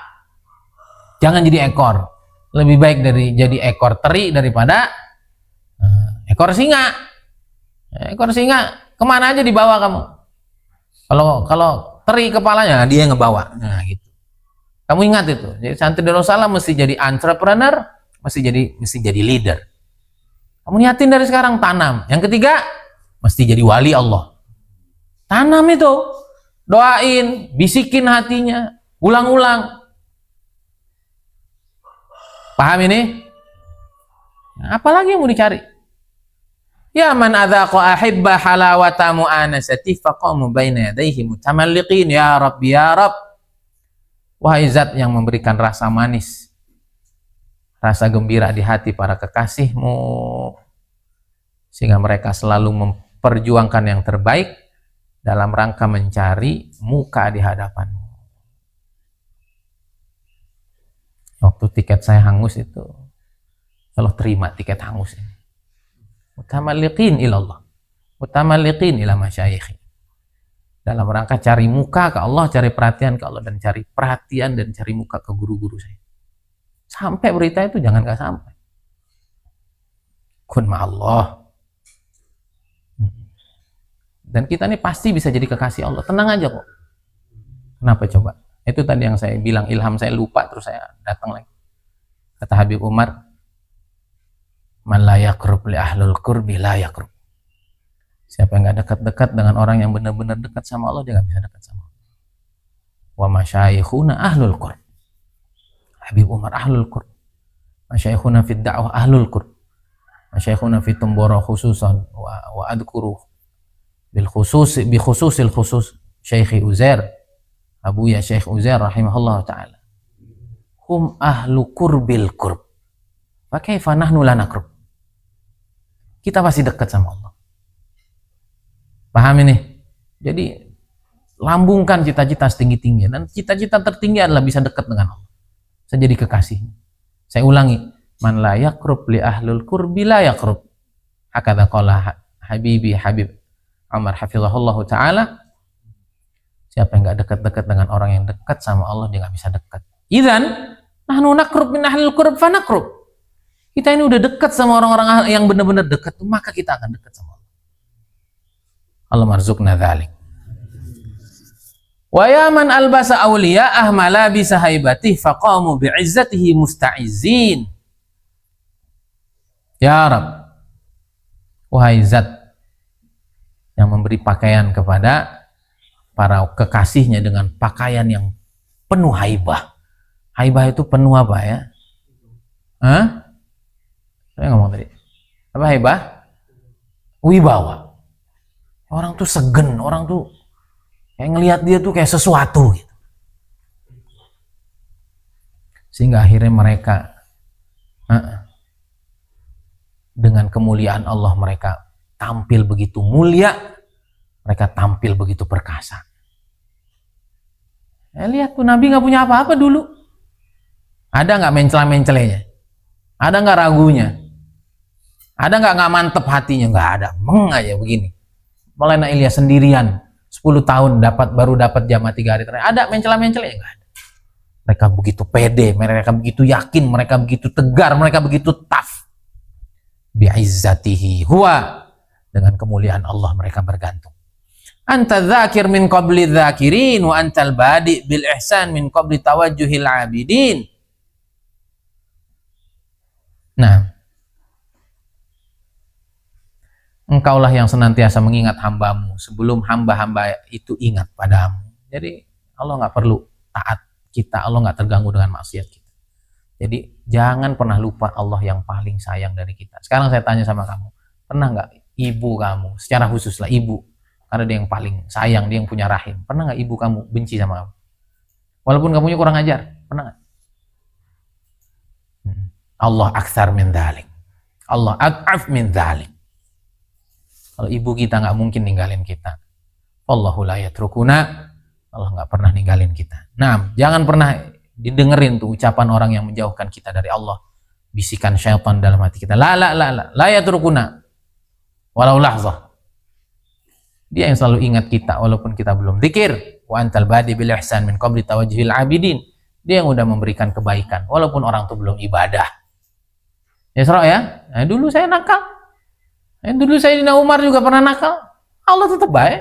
Jangan jadi ekor. Lebih baik dari jadi ekor teri daripada ekor singa. Ekor singa kemana aja dibawa kamu. Kalau teri kepalanya dia yang ngebawa. Nah, gitu. Kamu ingat itu. Jadi santri Darussalam mesti jadi entrepreneur, mesti jadi leader. Kamu niatin dari sekarang, tanam. Yang ketiga, mesti jadi wali Allah. Tanam itu. Doain, bisikin hatinya, ulang-ulang. Paham ini? Apalagi yang mau dicari? Ya man adzaqa ahibba halawata mu'anasati faqamu baina yadayhi mutamalliqin ya Rabbi ya Rabb. Wahai zat yang memberikan rasa manis, rasa gembira di hati para kekasihmu, sehingga mereka selalu memperjuangkan yang terbaik dalam rangka mencari muka di hadapanmu. Waktu tiket saya hangus itu, kalau terima tiket hangus ini, mutamalliqin ilallah, mutamalliqin ila masyayikhi, dalam rangka cari muka ke Allah, cari perhatian ke Allah, dan cari perhatian dan cari muka ke guru-guru saya. Sampai berita itu jangan gak sampai. Kun ma'allah. Dan kita ini pasti bisa jadi kekasih Allah. Tenang aja kok. Kenapa coba? Itu tadi yang saya bilang, ilham saya lupa, terus saya datang lagi. Kata Habib Umar, man la yakrub li ahlul qurbi la yakrub. Siapa yang gak dekat-dekat dengan orang yang benar-benar dekat sama Allah, dia gak bisa dekat sama Allah. Wa masyayikhuna ahlul qurb. Habib Umar ahlul qurb. Masyayikhuna fid da'wah ahlul qurb. Masyayikhuna fit Tumboro khususan wa adkuru bil khusus bi khususil khusus Syekh Uzair, Abu ya Syekh Uzair rahimahullah taala. Hum ahlu qurbil qurb. Fa kaifa nahnu la naqrub. Kita pasti dekat sama Allah. Paham ini? Jadi lambungkan cita-cita setinggi-tingginya, dan cita-cita tertinggi adalah bisa dekat dengan Allah. Saya jadi kekasih. Saya ulangi, man la yaqrub li ahlul qurbi la yaqrub. Hakadha qala Habibi Habib Umar hafizahullahu taala. Siapa yang enggak dekat-dekat dengan orang yang dekat sama Allah, dia enggak bisa dekat. Idzan nahnu naqrub min ahlil qurb fa naqrub. Kita ini udah dekat sama orang-orang yang benar-benar dekat, maka kita akan dekat sama Allah. Allah marzuqna dzalik. Wa ya man albasa awliya'ah malabisa haibatih faqamu bi'izzatihi musta'izzin. Ya Rabb, wahai zat yang memberi pakaian kepada para kekasihnya dengan pakaian yang penuh haibah. Haibah itu penuh apa ya? Hah? Saya ngomong tadi. Apa haibah? Wibawa. Orang tuh segen, orang tuh kayak ngelihat dia tuh kayak sesuatu gitu. Sehingga akhirnya mereka dengan kemuliaan Allah mereka tampil begitu mulia, mereka tampil begitu perkasa. Lihat tuh Nabi nggak punya apa-apa dulu. Ada nggak mencela-mencelenya? Ada nggak ragunya? Ada nggak mantep hatinya? Nggak ada, meng aja begini. Maulana Ilyas sendirian 10 tahun baru dapat jamaah 3 hari terakhir. Ada mencela-mencelenya? Nggak ada. Mereka begitu pede, mereka begitu yakin, mereka begitu tegar, mereka begitu tough. Bi'izzatihi huwa, dengan kemuliaan Allah mereka bergantung. Anta dzakir min qabli dzakirin wa antal badi bil ihsan min qabli tawajjuhil abidin. Nah, engkaulah yang senantiasa mengingat hambamu sebelum hamba-hamba itu ingat padamu. Jadi Allah nggak perlu taat kita, Allah nggak terganggu dengan maksiat kita. Jadi jangan pernah lupa Allah yang paling sayang dari kita. Sekarang saya tanya sama kamu, pernah nggak ibu kamu, secara khusus lah ibu, karena dia yang paling sayang, dia yang punya rahim, pernah nggak ibu kamu benci sama kamu? Walaupun kamunya kurang ajar, pernah nggak? Allah aktsar min dzalik, Allah ad'af min dzalik. Kalau ibu kita nggak mungkin ninggalin kita. Wallahu la yatrukuna, Allah nggak pernah ninggalin kita. Nah, jangan pernah didengerin tuh ucapan orang yang menjauhkan kita dari Allah, bisikan syaitan dalam hati kita, la yatrukuna walau lahzah. Dia yang selalu ingat kita walaupun kita belum zikir. Wa antal badi bil ihsan min qabli tawajjuhil abidin. Dia yang udah memberikan kebaikan walaupun orang tuh belum ibadah. Ya Isra ya, nah, dulu saya nakal, dulu Sayyidina Umar juga pernah nakal, Allah tetap baik.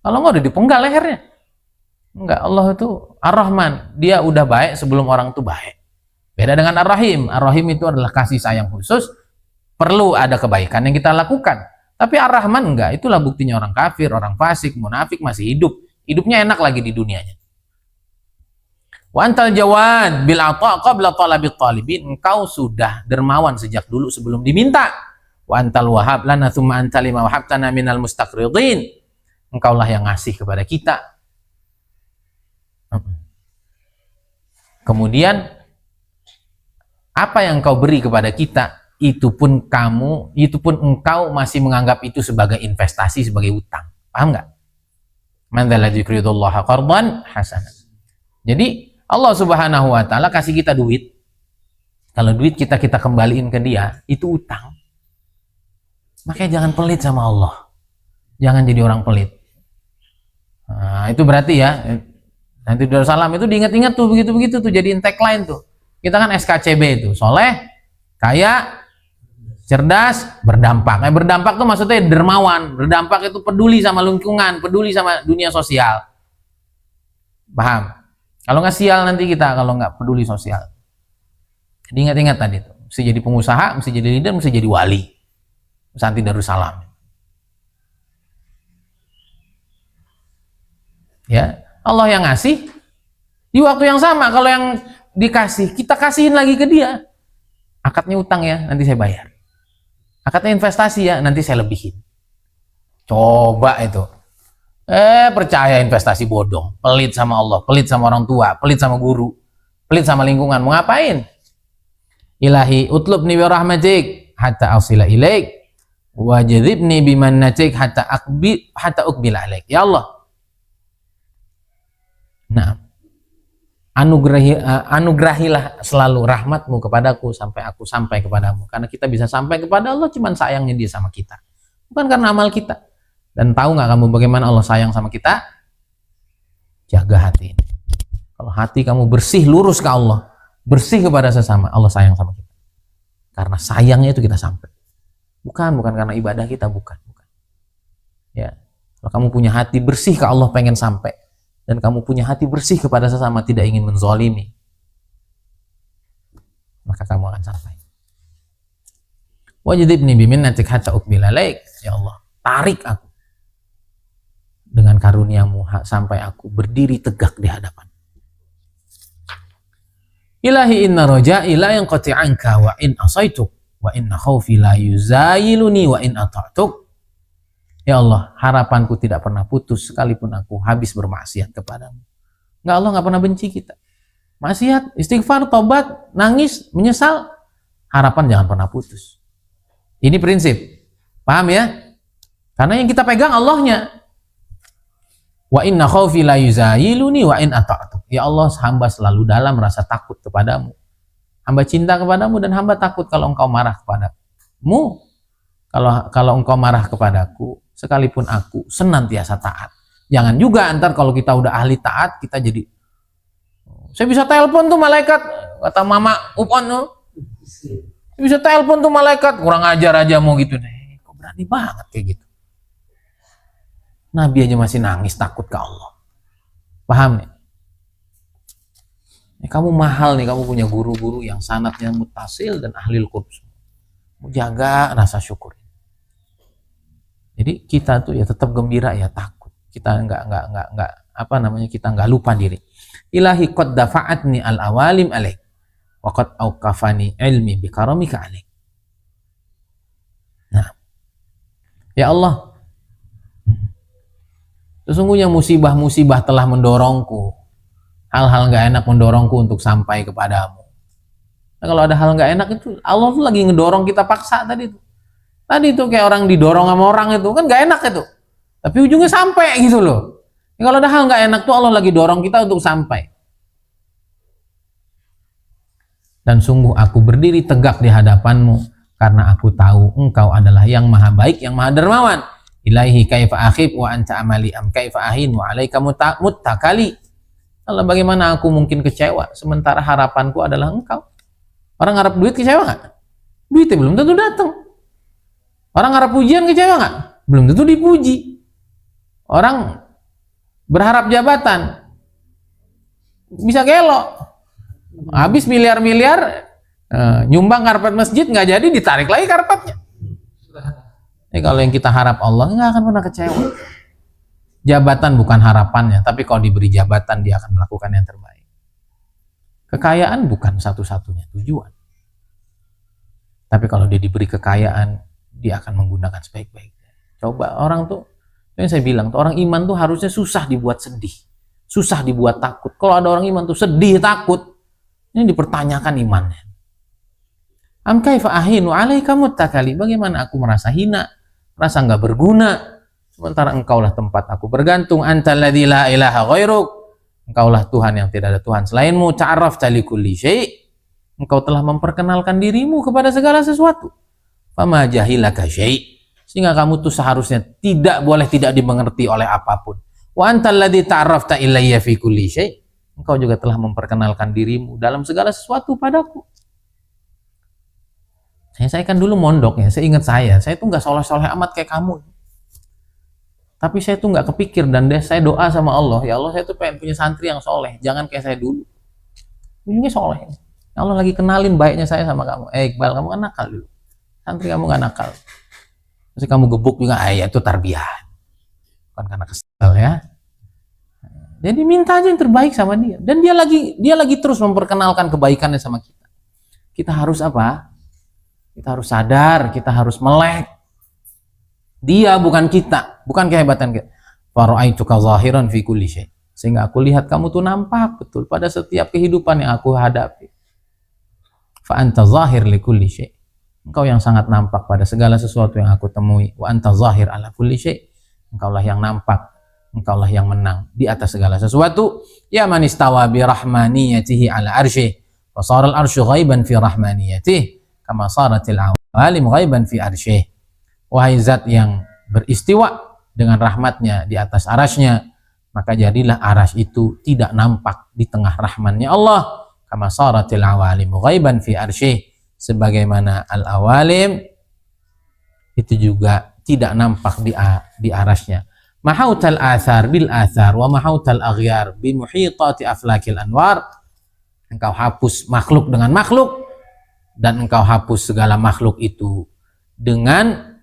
Kalau nggak udah dipenggal lehernya. Enggak, Allah itu Ar-Rahman, dia udah baik sebelum orang itu baik. Beda dengan Ar-Rahim. Ar-Rahim itu adalah kasih sayang khusus, perlu ada kebaikan yang kita lakukan. Tapi Ar-Rahman enggak, itulah buktinya orang kafir, orang fasik, munafik masih hidup. Hidupnya enak lagi di dunianya. Wa antal jawad bil ata' qabla talabit talibin. Engkau sudah dermawan sejak dulu sebelum diminta. Wa antal wahab lana tsumma antal lima wahabtana minal mustaqridin. Engkaulah yang ngasih kepada kita. Kemudian apa yang kau beri kepada kita, itu pun engkau masih menganggap itu sebagai investasi, sebagai utang. Paham nggak? Man dzalladzi yuqridullaha qardan hasanan. Jadi Allah Subhanahu wa taala kasih kita duit. Kalau duit kita kembaliin ke dia, itu utang. Makanya jangan pelit sama Allah. Jangan jadi orang pelit. Nah, itu berarti ya, nanti Darussalam itu diingat-ingat tuh begitu-begitu tuh, jadiin tagline tuh. Kita kan SKCB itu, soleh, kaya, cerdas, berdampak. Berdampak tuh maksudnya dermawan. Berdampak itu peduli sama lingkungan, peduli sama dunia sosial. Paham? Kalau nggak sial nanti kita kalau nggak peduli sosial. Jadi ingat-ingat tadi tuh, mesti jadi pengusaha, mesti jadi leader, mesti jadi wali. Santri Darussalam. Ya, Allah yang ngasih di waktu yang sama. Kalau yang dikasih, kita kasihin lagi ke dia. Akadnya utang ya, nanti saya bayar. Akadnya investasi ya, nanti saya lebihin. Coba itu. Percaya investasi bodong, pelit sama Allah, pelit sama orang tua, pelit sama guru, pelit sama lingkungan. Mau ngapain? Ilahi utlubni bi rahmatik hatta asila ilaik wajdzibni bimannatik hatta uqbil alaik. Ya Allah, nah, anugerahilah selalu rahmatmu kepadaku sampai aku sampai kepadamu. Karena kita bisa sampai kepada Allah cuman sayangnya dia sama kita, bukan karena amal kita. Dan tahu nggak kamu bagaimana Allah sayang sama kita? Jaga hati ini. Kalau hati kamu bersih, lurus ke Allah, bersih kepada sesama, Allah sayang sama kita. Karena sayangnya itu kita sampai. Bukan karena ibadah kita, bukan. Ya, kalau kamu punya hati bersih ke Allah, pengen sampai, dan kamu punya hati bersih kepada sesama, tidak ingin menzalimi, maka kamu akan sampai. Wajdzibni biminnatik hatta uqbil alaik. Ya Allah, tarik aku. dengan karuniamu sampai aku berdiri tegak di hadapan. Ilahi inna roja'i la yanqati anka wa in asaituk wa inna khawfi la yuzayiluni wa in ata'tuk. Ya Allah, harapanku tidak pernah putus sekalipun aku habis bermaksiat kepadamu. Enggak, Allah nggak pernah benci kita. Maksiat, istighfar, tobat, nangis, menyesal, harapan jangan pernah putus. Ini prinsip. Paham ya? Karena yang kita pegang Allahnya. Wa inna khawfi la yuzayiluni wa in ata'tu. Ya Allah, hamba selalu dalam rasa takut kepadamu. Hamba cinta kepadamu dan hamba takut kalau engkau marah kepadamu. Kalau engkau marah kepadaku, sekalipun aku senantiasa taat. Jangan juga antar kalau kita udah ahli taat, kita jadi saya bisa telepon tuh malaikat, kata Mama Upon tuh. Saya bisa telepon tuh malaikat, kurang ajar aja mau gitu deh. Kok berani banget kayak gitu. Nabi aja masih nangis takut ke Allah. Paham nih? Kamu mahal nih, kamu punya guru-guru yang sanadnya muttasil dan ahli al-qurb. Jaga rasa syukur. Jadi kita tuh ya tetap gembira ya takut. Kita enggak kita enggak lupa diri. Ilahi qad dafa'atni al-awalim alaik wa qad awqafani ilmi bi karamika alaik. Nah, ya Allah, sesungguhnya musibah-musibah telah mendorongku, hal-hal nggak enak mendorongku untuk sampai kepadamu. Nah, kalau ada hal nggak enak itu Allah tuh lagi ngedorong kita paksa tadi tuh. Tadi tuh kayak orang didorong sama orang itu kan nggak enak itu, tapi ujungnya sampai gitu loh. Kalau ada hal nggak enak tuh Allah lagi dorong kita untuk sampai. Dan sungguh aku berdiri tegak di hadapanmu karena aku tahu engkau adalah yang maha baik, yang maha dermawan. Ilaihi kaifa akhib wa anta amali am kaifa ahin wa alaika muttakali. Allah, bagaimana aku mungkin kecewa sementara harapanku adalah engkau. Orang ngarep duit kecewa nggak? Duitnya belum tentu datang. Orang ngarep pujian kecewa nggak? Belum tentu dipuji. Orang berharap jabatan bisa gelo, habis miliar-miliar nyumbang karpet masjid nggak jadi, ditarik lagi karpetnya. Kalau yang kita harap Allah nggak akan pernah kecewa. Jabatan bukan harapannya, tapi kalau diberi jabatan dia akan melakukan yang terbaik. Kekayaan bukan satu-satunya tujuan, tapi kalau dia diberi kekayaan dia akan menggunakan sebaik-baiknya. Coba orang tuh, yang saya bilang tuh, orang iman tuh harusnya susah dibuat sedih, susah dibuat takut. Kalau ada orang iman tuh sedih, takut, ini dipertanyakan imannya. Am kaifa ahinu alaika muttakali, bagaimana aku merasa hina, merasa nggak berguna, sementara engkaulah tempat aku bergantung. Antal ladzi la ilaha ghairuk, engkaulah Tuhan yang tidak ada Tuhan selainmu. Ta'arrafta li kulli syai', engkau telah memperkenalkan dirimu kepada segala sesuatu. Fama jahilaka syai', sehingga kamu tuh seharusnya tidak boleh tidak dimengerti oleh apapun. Wa antal ladzi ta'arrafta ilayya fi kulli syai', engkau juga telah memperkenalkan dirimu dalam segala sesuatu padaku. Saya kan dulu mondok ya, saya ingat saya tuh nggak soleh-soleh amat kayak kamu. Tapi saya tuh nggak kepikir dan saya doa sama Allah, ya Allah saya tuh pengen punya santri yang soleh, jangan kayak saya dulu. Ujungnya soleh. Allah lagi kenalin baiknya saya sama kamu. Iqbal, kamu kan nakal dulu. Santri kamu nggak nakal. Terus kamu gebuk juga, ya itu tarbiyah. Bukan karena kesel ya. Jadi minta aja yang terbaik sama dia. Dan dia lagi terus memperkenalkan kebaikannya sama kita. Kita harus apa? Kita harus sadar, kita harus melek. Dia bukan kita, bukan kehebatan kita. Fara'aituka zahiran fi kulli syai', sehingga aku lihat kamu tuh nampak betul pada setiap kehidupan yang aku hadapi. Fa anta zahir li kulli syai', engkau yang sangat nampak pada segala sesuatu yang aku temui. Wa anta zahir ala kulli syai', engkaulah yang nampak, engkaulah yang menang di atas segala sesuatu. Ya man istawa bi rahmaniyatihi ala arsyih, wa sara al-arsyu ghaiban fi rahmaniyatihi kama saratil awalim ghaiban fi arsyih. Wahai zat yang beristiwa dengan rahmatnya di atas arasnya, maka jadilah aras itu tidak nampak di tengah rahmannya Allah. Kama saratil awalim ghaiban fi arsyih, sebagaimana al-awalim itu juga tidak nampak di arasnya. Mahautal athar bil athar wa mahautal aghyar bi muhitati aflakil anwar, engkau hapus makhluk dengan makhluk dan engkau hapus segala makhluk itu dengan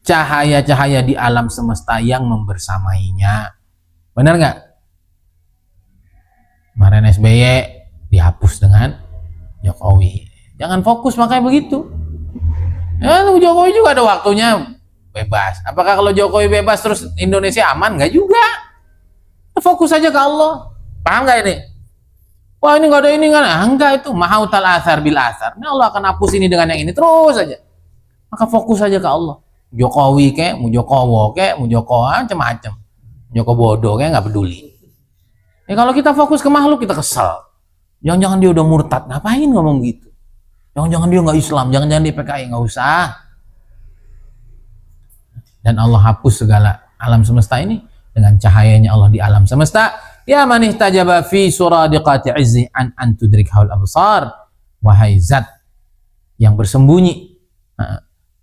cahaya-cahaya di alam semesta yang membersamainya. Benar nggak? Kemarin SBY dihapus dengan Jokowi. Jangan fokus makanya begitu. Ya, Jokowi juga ada waktunya bebas. Apakah kalau Jokowi bebas terus Indonesia aman? Nggak juga. Fokus aja ke Allah. Paham nggak ini? Wah ini nggak ada ini kan? Enggak, itu mahautal athar bil athar. Ini Allah akan hapus ini dengan yang ini terus aja. Maka fokus aja ke Allah. Jokowi kek, mau Jokowo kek, mau Joko macam-macam. Joko bodoh kek nggak peduli. Ya kalau kita fokus ke makhluk kita kesel. Jangan-jangan dia udah murtad, ngapain ngomong gitu? Jangan-jangan dia nggak Islam, jangan-jangan dia PKI, nggak usah. Dan Allah hapus segala alam semesta ini dengan cahayanya Allah di alam semesta. Ya man ihtajaba fi suradiqati izzi an tudrikhaul absar. Wahai zat yang bersembunyi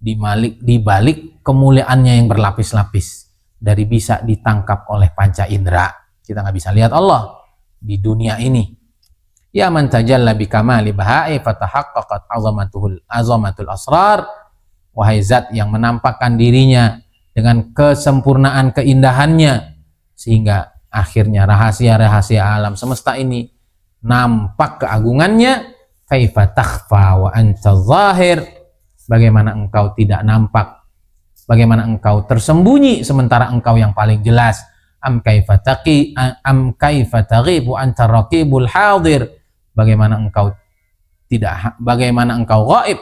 di balik kemuliaannya yang berlapis-lapis dari bisa ditangkap oleh panca indera. Kita nggak bisa lihat Allah di dunia ini. Ya man tajalla bi kamali bahai fatahaqqaqat azamatul asrar. Wahai zat yang menampakkan dirinya dengan kesempurnaan keindahannya sehingga akhirnya rahasia-rahasia alam semesta ini nampak keagungannya. Kaifa takhfa wa anta zahir. Bagaimana engkau tidak nampak, bagaimana engkau tersembunyi sementara engkau yang paling jelas. Am kaifa taghibu anta raqibul hadir. Bagaimana engkau gaib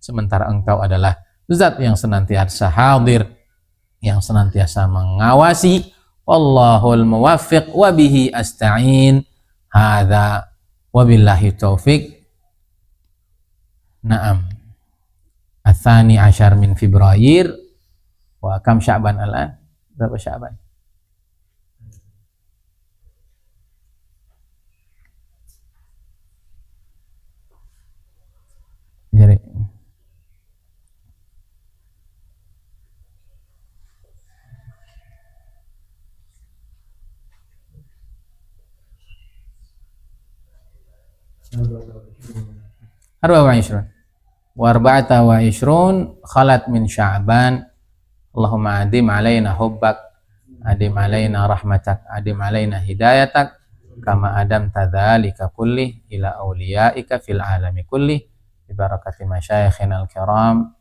sementara engkau adalah zat yang senantiasa hadir, yang senantiasa mengawasi. Wallahul muwaffiq wa bihi asta'in. Hadza wabillahi taufik. Naam. Atsani asyar min Februari wa kam Sya'ban al-an? Berapa Sya'ban? Jadi Arba'a wa ishrun wa arba'ata wa ishrun khalat min Sya'ban. Allahumma adim alaina hubbak, adim alaina rahmatak, adim alaina hidayatak, kama adam tadzalika kulli ila awliyaika fil alami kulli bi barakati masyayikhina al-kiram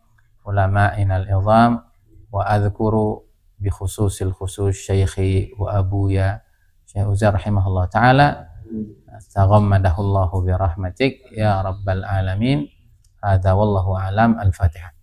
ulama'ina al-izam. Wa adhkuru bi khususil khusus syaikhi wa abuya Syekh Uzair rahimahullah ta'ala, taghammadahullahu bi rahmatik ya rabbal alamin. Hadza wallahu alam. Al-Fatihah.